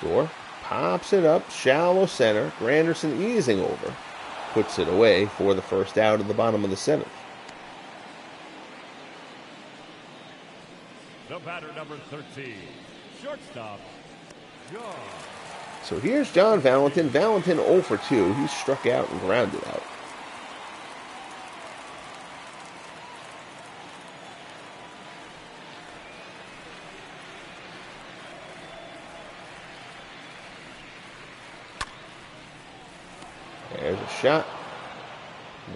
Door pops it up, shallow center. Granderson easing over, puts it away for the first out of the bottom of the 7th. The batter, number 13, shortstop, John. So here's John Valentin. Valentin 0 for 2. He struck out and grounded out. There's a shot.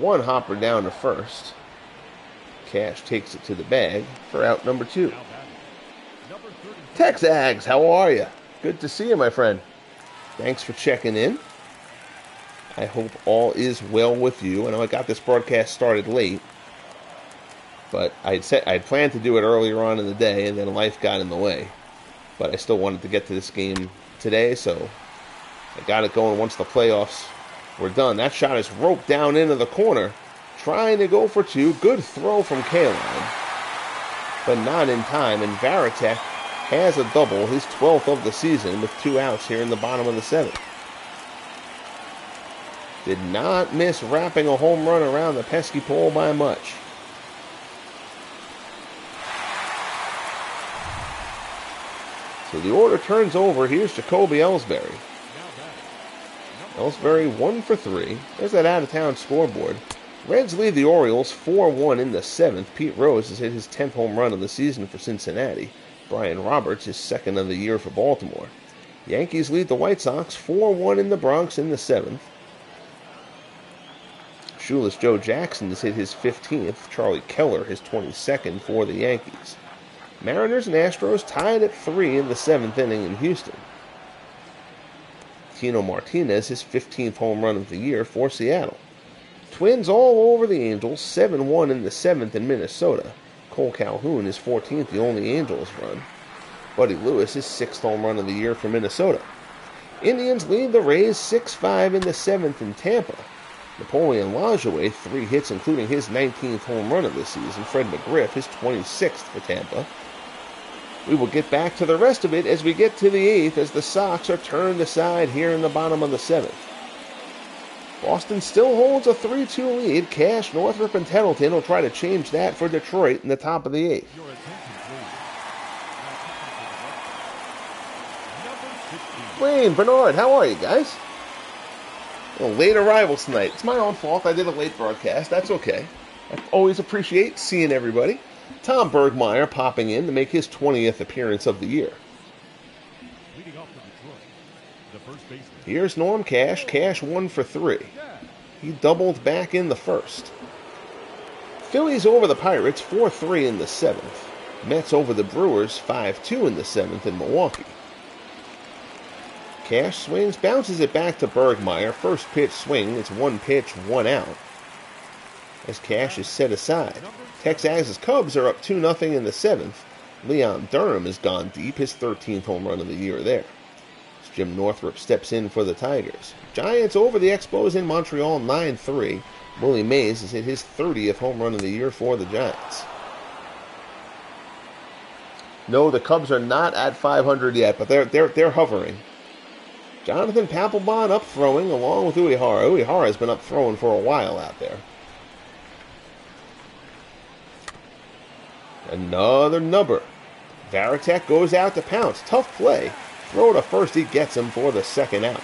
One hopper down to first. Cash takes it to the bag for out number 2. Texags, how are you? Good to see you, my friend. Thanks for checking in. I hope all is well with you. I know I got this broadcast started late, but I'd planned to do it earlier on in the day, and then life got in the way. But I still wanted to get to this game today, so I got it going once the playoffs were done. That shot is roped down into the corner, trying to go for 2. Good throw from Kaline, but not in time, and Varitek has a double, his 12th of the season, with 2 outs here in the bottom of the 7th. Did not miss wrapping a home run around the pesky pole by much. So the order turns over. Here's Jacoby Ellsbury. Ellsbury 1 for 3. There's that out-of-town scoreboard. Reds lead the Orioles 4-1 in the 7th. Pete Rose has hit his 10th home run of the season for Cincinnati. Brian Roberts is 2nd of the year for Baltimore. Yankees lead the White Sox 4-1 in the Bronx in the 7th. Shoeless Joe Jackson has hit his 15th. Charlie Keller his 22nd for the Yankees. Mariners and Astros tied at 3 in the 7th inning in Houston. Tino Martinez his 15th home run of the year for Seattle. Twins all over the Angels, 7-1 in the 7th in Minnesota. Cole Calhoun his 14th, the only Angels run. Buddy Lewis his 6th home run of the year for Minnesota. Indians lead the Rays 6-5 in the 7th in Tampa. Napoleon Lajoie 3 hits, including his 19th home run of the season. Fred McGriff his 26th for Tampa. We will get back to the rest of it as we get to the 8th, as the Sox are turned aside here in the bottom of the 7th. Boston still holds a 3-2 lead. Cash, Northrup, and Tettleton will try to change that for Detroit in the top of the 8th. Wayne, Bernard, how are you guys? Well, late arrivals tonight. It's my own fault. I did a late broadcast. That's okay. I always appreciate seeing everybody. Tom Bergmeyer popping in to make his 20th appearance of the year. Leading off for Detroit, the first baseman. Here's Norm Cash. Cash 1 for 3. He doubled back in the first. Phillies over the Pirates 4-3 in the 7th. Mets over the Brewers 5-2 in the 7th in Milwaukee. Cash swings, bounces it back to Bergmeyer. First pitch swing, it's 1 pitch, 1 out. As Cash is set aside. Texas Cubs are up 2-0 in the 7th. Leon Durham has gone deep, his 13th home run of the year there. As Jim Northrup steps in for the Tigers. Giants over the Expos in Montreal 9-3. Willie Mays has hit his 30th home run of the year for the Giants. No, the Cubs are not at 500 yet, but they're hovering. Jonathan Papelbon up throwing along with Uehara. Uehara has been up throwing for a while out there. Another number. Varitek goes out to pounce. Tough play. Throw to first. He gets him for the 2nd out.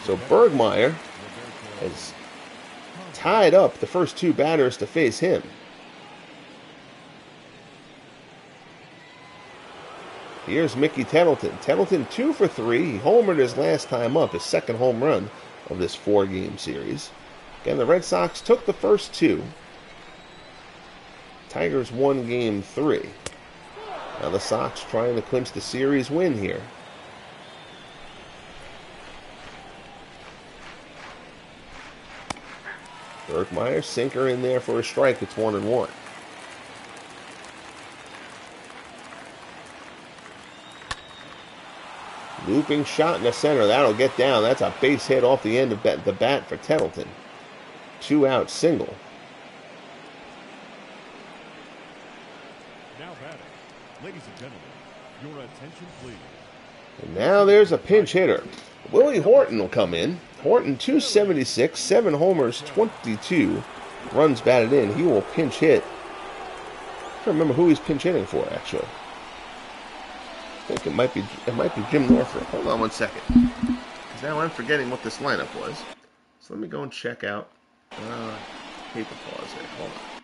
So Bergmeyer has tied up the first 2 batters to face him. Here's Mickey Tettleton. Tettleton 2 for 3. He homered his last time up, his 2nd home run of this 4-game series. Again, the Red Sox took the first 2. Tigers won game 3. Now the Sox trying to clinch the series win here. Bergmeyer, sinker in there for a strike. It's 1-1. Looping shot in the center. That'll get down. That's a base hit off the end of the bat for Tettleton. 2-out single. Now batting. Ladies and gentlemen, your attention please. And now there's a pinch hitter. Willie Horton will come in. Horton 276, 7 homers, 22 runs batted in. He will pinch hit. I can't remember who he's pinch hitting for, actually. I think it might be Jim Northrup. Hold on 1 second. Because now I'm forgetting what this lineup was. So let me go and check out. Paper pause there. Hold on.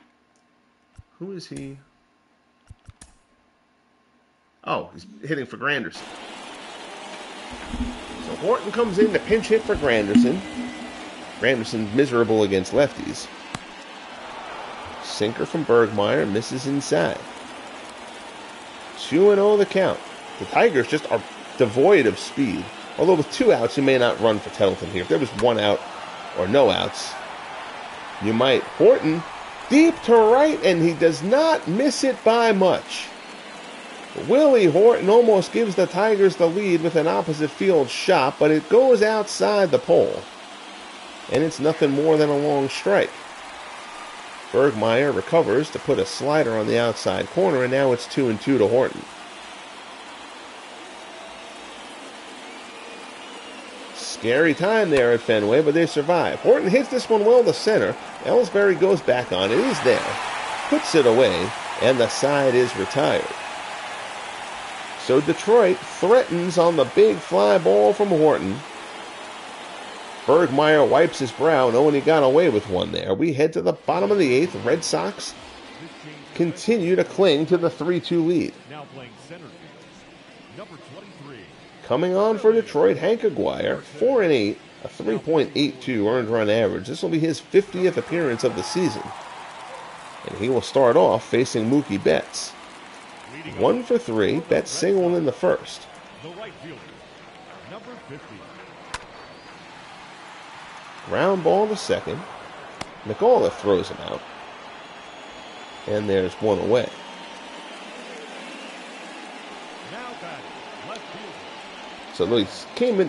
Who is he? Oh, he's hitting for Granderson. So Horton comes in to pinch hit for Granderson. Granderson's miserable against lefties. Sinker from Bergmeyer misses inside. 2-0 the count. The Tigers just are devoid of speed. Although with 2 outs, you may not run for Tettleton here. If there was 1 out or no outs, you might. Horton deep to right, and he does not miss it by much. Willie Horton almost gives the Tigers the lead with an opposite field shot, but it goes outside the pole. And it's nothing more than a long strike. Bergmeyer recovers to put a slider on the outside corner, and now it's 2-2 to Horton. Scary time there at Fenway, but they survive. Horton hits this one well to center. Ellsbury goes back on it. He's there. Puts it away, and the side is retired. So Detroit threatens on the big fly ball from Horton. Bergmeyer wipes his brow, knowing he got away with one there. We head to the bottom of the 8th. Red Sox continue to cling to the 3-2 lead. Now playing center field, number 23. Coming on for Detroit, Hank Aguirre, 4-8 A 3.82 earned run average. This will be his 50th appearance of the season. And he will start off facing Mookie Betts. 1 for 3. Betts singled in the first. The right fielder, number 50. Ground ball to second. McAuliffe throws him out. And there's one away. Now batting, left fielder. So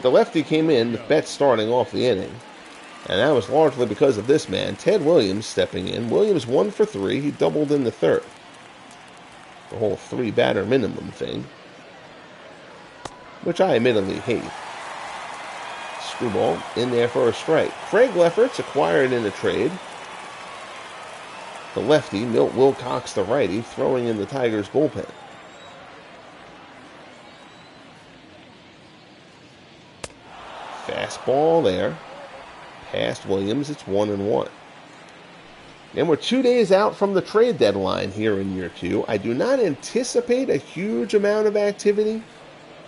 the lefty came in with Betts starting off the inning. And that was largely because of this man, Ted Williams, stepping in. Williams 1 for 3. He doubled in the third. The whole 3-batter minimum thing, which I admittedly hate. Screwball in there for a strike. Craig Lefferts acquired in a trade. The lefty, Milt Wilcox the righty, throwing in the Tigers bullpen. Fastball there. Past Williams, it's 1-1. And we're 2 days out from the trade deadline here in year 2. I do not anticipate a huge amount of activity.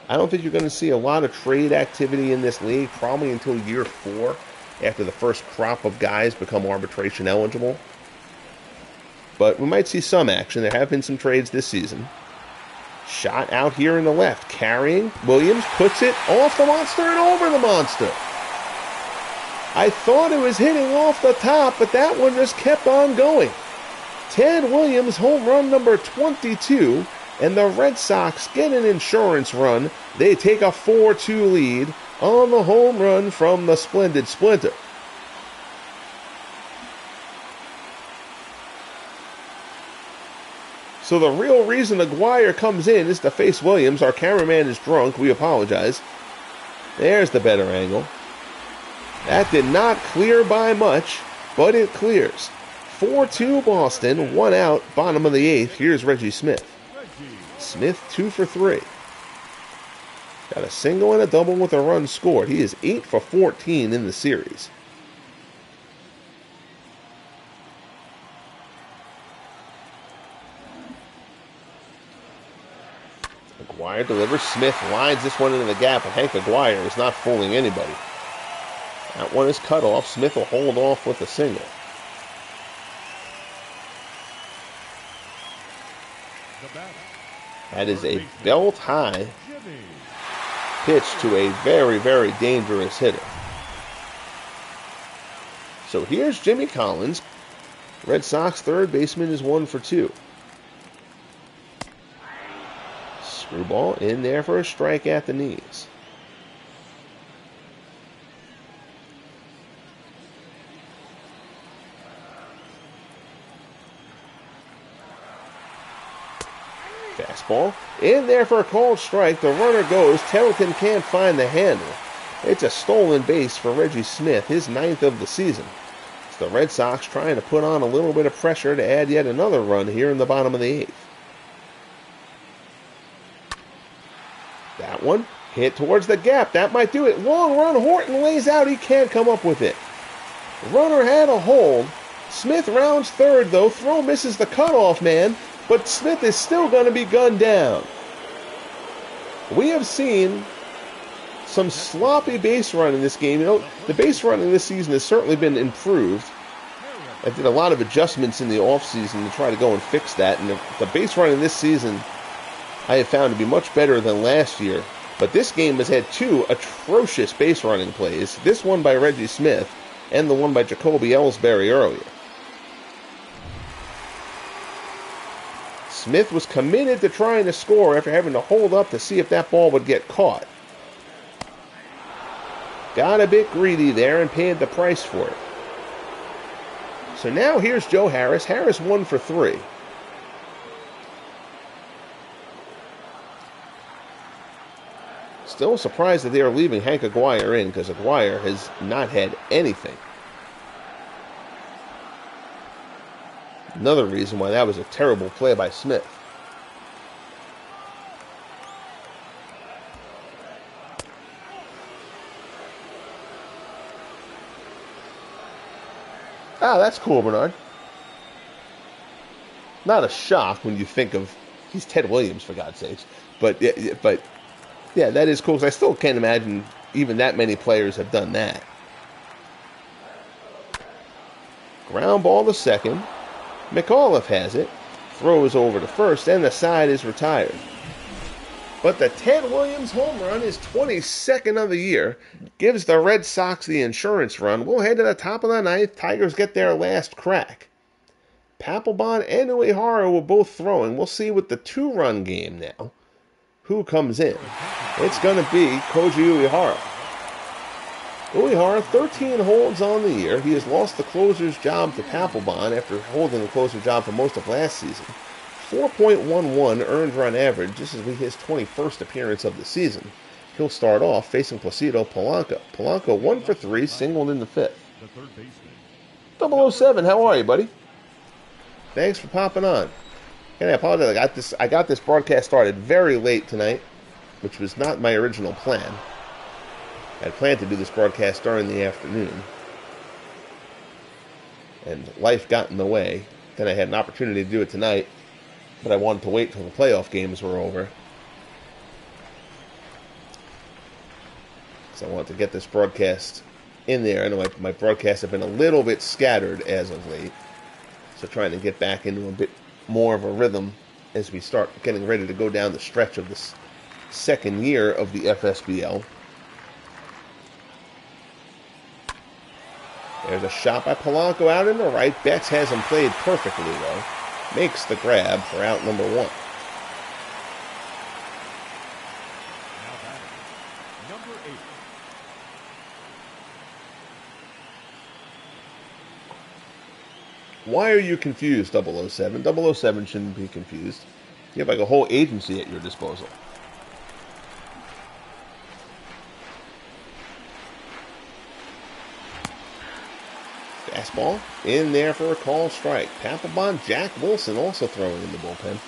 I don't think you're going to see a lot of trade activity in this league, probably until year 4, after the first crop of guys become arbitration eligible. But we might see some action. There have been some trades this season. Shot out here in the left, carrying. Williams puts it off the monster and over the monster. I thought it was hitting off the top, but that one just kept on going. Ted Williams, home run number 22, and the Red Sox get an insurance run. They take a 4-2 lead on the home run from the splendid Splinter. So the real reason Aguirre comes in is to face Williams. Our cameraman is drunk. We apologize. There's the better angle. That did not clear by much, but it clears. 4-2 Boston, 1 out, bottom of the 8th. Here's Reggie Smith. Smith 2 for 3. Got a single and a double with a run scored. He is 8 for 14 in the series. Aguirre delivers. Smith lines this one into the gap, and Hank Aguirre is not fooling anybody. That one is cut off. Smith will hold off with a single. That is a belt-high pitch to a very, very dangerous hitter. So here's Jimmy Collins. Red Sox third baseman is 1 for 2. Screwball in there for a strike at the knees. Fastball in there for a called strike. The runner goes. Templeton can't find the handle. It's a stolen base for Reggie Smith, his 9th of the season. It's the Red Sox trying to put on a little bit of pressure to add yet another run here in the bottom of the 8th. That one hit towards the gap. That might do it. Long run. Horton lays out. He can't come up with it. Runner had a hold. Smith rounds third, though. Throw misses the cutoff man. But Smith is still going to be gunned down. We have seen some sloppy base run in this game. You know, the base running this season has certainly been improved. I did a lot of adjustments in the offseason to try to go and fix that. And the base running this season I have found to be much better than last year. But this game has had 2 atrocious base running plays. This one by Reggie Smith and the one by Jacoby Ellsbury earlier. Smith was committed to trying to score after having to hold up to see if that ball would get caught. Got a bit greedy there and paid the price for it. So now here's Joe Harris. Harris 1 for 3. Still surprised that they are leaving Hank Aguirre in, because Aguirre has not had anything. Another reason why that was a terrible play by Smith. Ah, that's cool, Bernard. Not a shock when you think of, he's Ted Williams, for God's sakes. But yeah, that is cool, because I still can't imagine even that many players have done that. Ground ball to second. McAuliffe has it. Throws over to first, and the side is retired. But the Ted Williams home run is 22nd of the year. Gives the Red Sox the insurance run. We'll head to the top of the ninth. Tigers get their last crack. Papelbon and Uehara were both throwing. We'll see with the two-run game now who comes in. It's going to be Koji Uehara. Uehara, 13 holds on the year. He has lost the closer's job to Papelbon after holding the closer job for most of last season. 4.11 earned run average. This is his 21st appearance of the season. He'll start off facing Placido Polanco. Polanco 1 for 3, singled in the fifth. 007, how are you, buddy? Thanks for popping on. And I apologize. I got this broadcast started very late tonight, which was not my original plan. I had planned to do this broadcast during the afternoon, and life got in the way. Then I had an opportunity to do it tonight, but I wanted to wait till the playoff games were over, because I wanted to get this broadcast in there. I know my broadcasts have been a little bit scattered as of late, so trying to get back into a bit more of a rhythm as we start getting ready to go down the stretch of this second year of the FSBL. There's a shot by Polanco out in the right. Betts has him played perfectly, though. Makes the grab for out number 1. Number 8. Why are you confused, 007? 007 shouldn't be confused. You have like a whole agency at your disposal. Fastball in there for a call strike. Papelbon, Jack Wilson also throwing in the bullpen.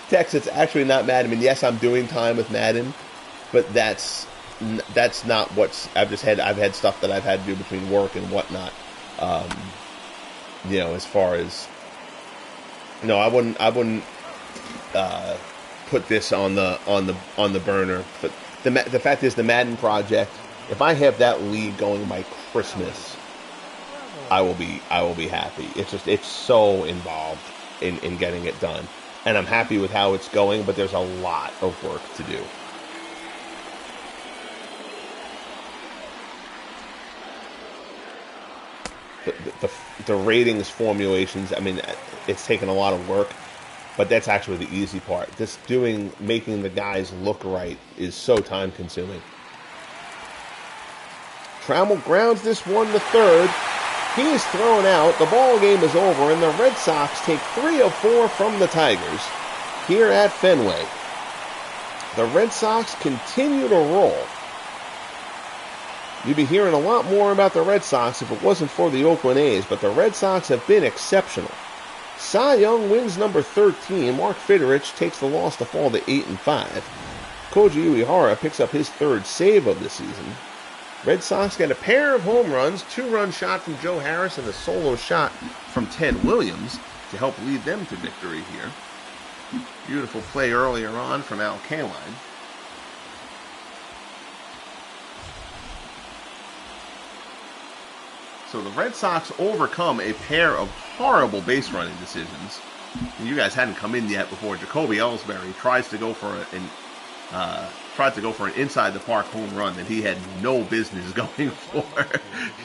Tex, it's actually not Madden. I mean, yes, I'm doing time with Madden, but that's not what's. I've had stuff that I've had to do between work and whatnot. As far as no, I wouldn't put this on the burner. But the fact is, the Madden project. If I have that league going by Christmas, I will be happy. It's so involved in getting it done. And I'm happy with how it's going, but there's a lot of work to do. The ratings formulations, I mean, it's taken a lot of work, but that's actually the easy part. Making the guys look right is so time consuming. Trammell grounds this one to third. He is thrown out. The ball game is over, and the Red Sox take 3 of 4 from the Tigers here at Fenway. The Red Sox continue to roll. You'd be hearing a lot more about the Red Sox if it wasn't for the Oakland A's, but the Red Sox have been exceptional. Cy Young wins number 13. Mark Fidrych takes the loss to fall to 8-5. Koji Uehara picks up his 3rd save of the season. Red Sox get a pair of home runs, 2-run shot from Joe Harris and a solo shot from Ted Williams to help lead them to victory here. Beautiful play earlier on from Al Kaline. So the Red Sox overcome a pair of horrible base running decisions. You guys hadn't come in yet before Jacoby Ellsbury tries to go for an inside the park home run that he had no business going for.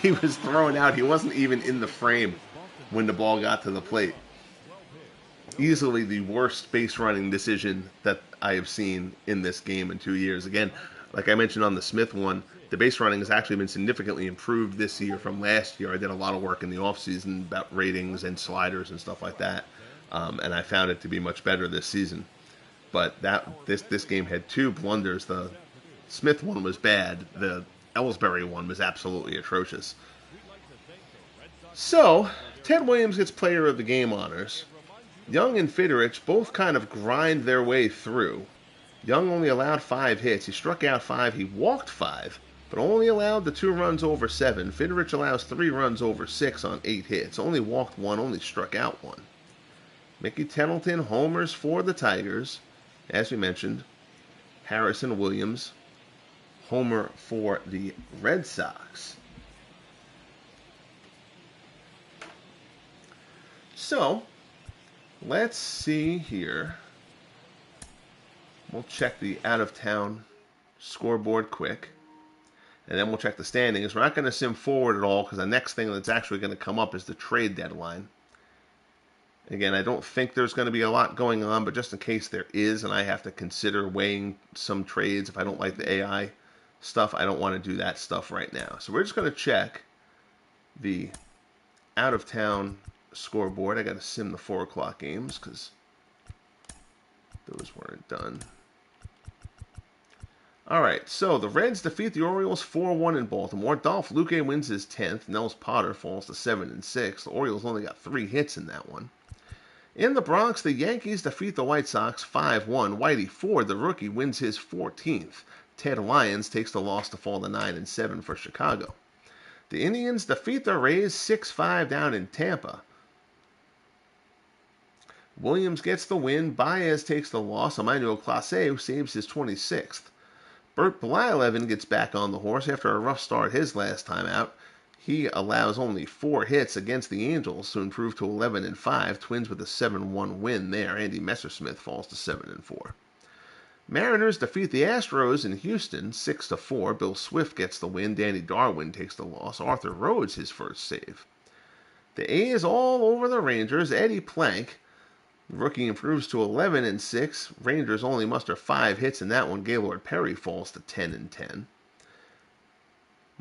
He was thrown out. He wasn't even in the frame when the ball got to the plate. Easily the worst base running decision that I have seen in this game in 2 years. Again, like I mentioned on the Smith one, the base running has actually been significantly improved this year from last year. I did a lot of work in the offseason about ratings and sliders and stuff like that, and I found it to be much better this season. But this game had 2 blunders. The Smith one was bad. The Ellsbury one was absolutely atrocious. So, Ted Williams gets player of the game honors. Young and Fidrych both kind of grind their way through. Young only allowed 5 hits. He struck out 5. He walked 5, but only allowed the 2 runs over 7. Fidrych allows 3 runs over 6 on 8 hits. Only walked 1, only struck out 1. Mickey Tettleton homers for the Tigers. As we mentioned, Harrison Williams, homer for the Red Sox. So, let's see here. We'll check the out-of-town scoreboard quick. And then we'll check the standings. We're not going to sim forward at all because the next thing that's actually going to come up is the trade deadline. Again, I don't think there's going to be a lot going on, but just in case there is and I have to consider weighing some trades if I don't like the AI stuff, I don't want to do that stuff right now. So we're just going to check the out-of-town scoreboard. I got to sim the 4 o'clock games because those weren't done. All right, so the Reds defeat the Orioles 4-1 in Baltimore. Dolph Luque wins his 10th. Nels Potter falls to 7-6. The Orioles only got 3 hits in that one. In the Bronx, the Yankees defeat the White Sox 5-1. Whitey Ford, the rookie, wins his 14th. Ted Lyons takes the loss to fall to 9-7 for Chicago. The Indians defeat the Rays 6-5 down in Tampa. Williams gets the win. Baez takes the loss. Emmanuel Clase saves his 26th. Bert Blyleven gets back on the horse after a rough start his last time out. He allows only 4 hits against the Angels to improve to 11-5. Twins with a 7-1 win there. Andy Messersmith falls to 7-4. Mariners defeat the Astros in Houston 6-4. Bill Swift gets the win. Danny Darwin takes the loss. Arthur Rhodes his first save. The A's all over the Rangers. Eddie Plank, the rookie, improves to 11-6. Rangers only muster 5 hits in that one. Gaylord Perry falls to 10-10.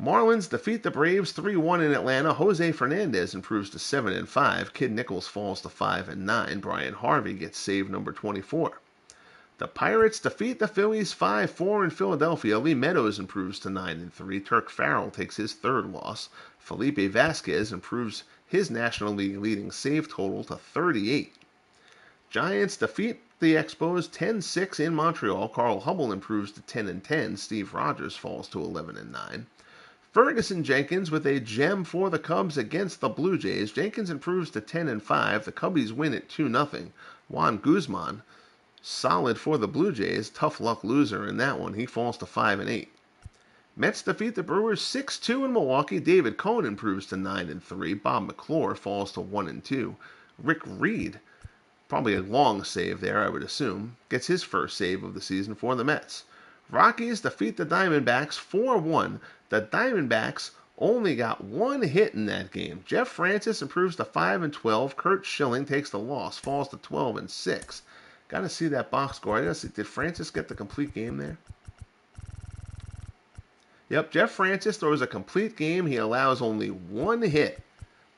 Marlins defeat the Braves 3-1 in Atlanta. Jose Fernandez improves to 7-5. Kid Nichols falls to 5-9. Brian Harvey gets save number 24. The Pirates defeat the Phillies 5-4 in Philadelphia. Lee Meadows improves to 9-3. Turk Farrell takes his 3rd loss. Felipe Vasquez improves his National League leading save total to 38. Giants defeat the Expos 10-6 in Montreal. Carl Hubble improves to 10-10. Steve Rogers falls to 11-9. Ferguson Jenkins with a gem for the Cubs against the Blue Jays. Jenkins improves to 10-5. The Cubbies win at 2-0. Juan Guzman, solid for the Blue Jays. Tough luck loser in that one. He falls to 5-8. Mets defeat the Brewers 6-2 in Milwaukee. David Cohn improves to 9-3. Bob McClure falls to 1-2. Rick Reed, probably a long save there, I would assume, gets his first save of the season for the Mets. Rockies defeat the Diamondbacks 4-1. The Diamondbacks only got 1 hit in that game. Jeff Francis improves to 5-12. Kurt Schilling takes the loss, falls to 12-6. Got to see that box score. I gotta see, did Francis get the complete game there? Yep, Jeff Francis throws a complete game. He allows only 1 hit.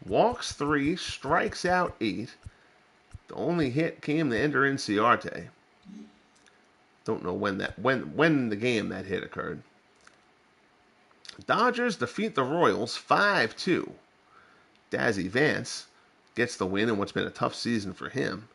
Walks 3, strikes out 8. The only hit came to Ender Inciarte. Don't know when in the game that hit occurred. Dodgers defeat the Royals 5-2. Dazzy Vance gets the win in what's been a tough season for him.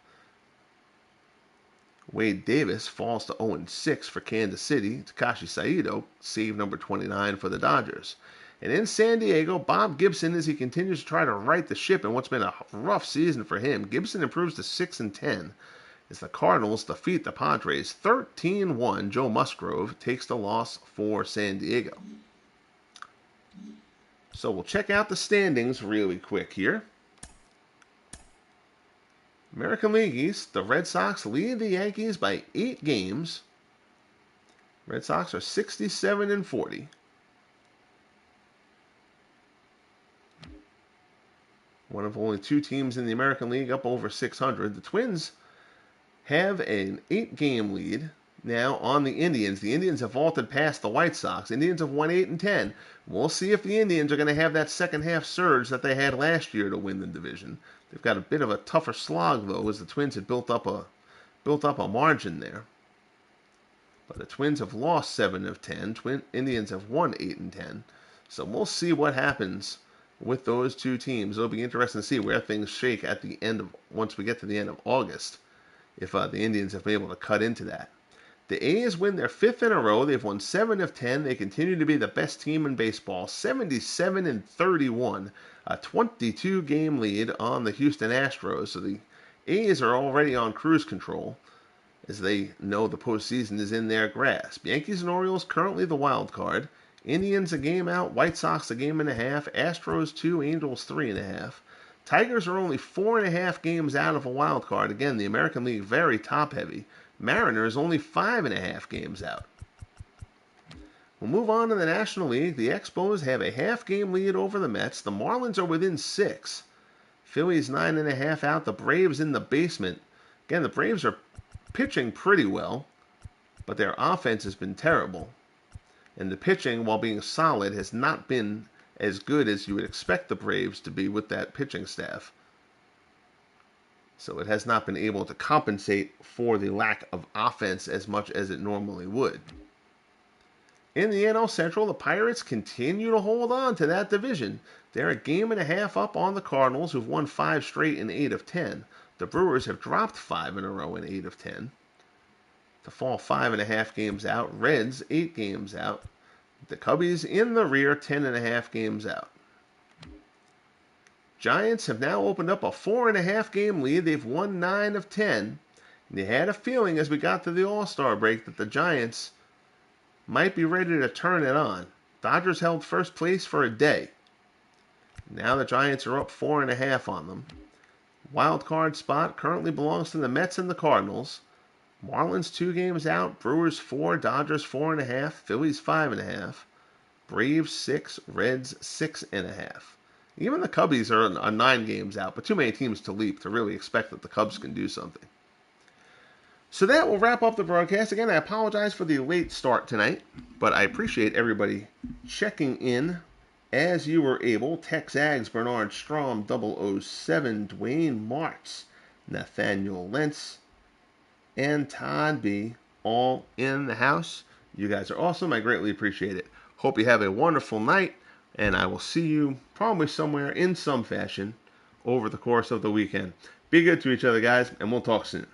Wade Davis falls to 0-6 for Kansas City. Takashi Saito, save number 29 for the Dodgers. And in San Diego, Bob Gibson, as he continues to try to right the ship in what's been a rough season for him, Gibson improves to 6-10. As the Cardinals defeat the Padres 13-1, Joe Musgrove takes the loss for San Diego. So we'll check out the standings really quick here. American League East, the Red Sox lead the Yankees by 8 games. Red Sox are 67-40. One of only 2 teams in the American League up over 600. The Twins have an 8-game lead now on the Indians. The Indians have vaulted past the White Sox. Indians have won 8-10. We'll see if the Indians are going to have that second half surge that they had last year to win the division. They've got a bit of a tougher slog though, as the Twins had built up a margin there. But the Twins have lost 7 of 10. Indians have won 8-10. So we'll see what happens with those 2 teams. It'll be interesting to see where things shake at the end of once we get to the end of August. If the Indians have been able to cut into that. The A's win their 5th in a row. They've won 7 of 10. They continue to be the best team in baseball. 77-31. A 22-game lead on the Houston Astros. So the A's are already on cruise control, as they know the postseason is in their grasp. Yankees and Orioles currently the wild card. Indians a game out. White Sox a game and a half. Astros 2. Angels 3.5. Tigers are only 4.5 games out of a wild card. Again, the American League very top-heavy. Mariners only 5.5 games out. We'll move on to the National League. The Expos have a half-game lead over the Mets. The Marlins are within 6. Phillies 9.5 out. The Braves in the basement. Again, the Braves are pitching pretty well, but their offense has been terrible. And the pitching, while being solid, has not been as good as you would expect the Braves to be with that pitching staff. So it has not been able to compensate for the lack of offense as much as it normally would. In the NL Central, the Pirates continue to hold on to that division. They're a game and a half up on the Cardinals, who've won 5 straight in 8 of 10. The Brewers have dropped 5 in a row in 8 of 10. To fall 5.5 games out. Reds 8 games out. The Cubbies in the rear 10.5 games out. Giants have now opened up a 4.5 game lead. They've won 9 of 10. And you had a feeling as we got to the All-Star break that the Giants might be ready to turn it on. Dodgers held first place for a day. Now the Giants are up 4.5 on them. Wild card spot currently belongs to the Mets and the Cardinals. Marlins 2 games out. Brewers 4. Dodgers 4.5. Phillies 5.5. Braves 6. Reds 6.5. Even the Cubbies are 9 games out, but too many teams to leap to really expect that the Cubs can do something. So that will wrap up the broadcast. Again, I apologize for the late start tonight, but I appreciate everybody checking in as you were able. Tex Ags, Bernard Strom, 007, Dwayne Martz, Nathaniel Lentz, and Todd B. all in the house. You guys are awesome. I greatly appreciate it. Hope you have a wonderful night, and I will see you probably somewhere in some fashion over the course of the weekend. Be good to each other, guys, and we'll talk soon.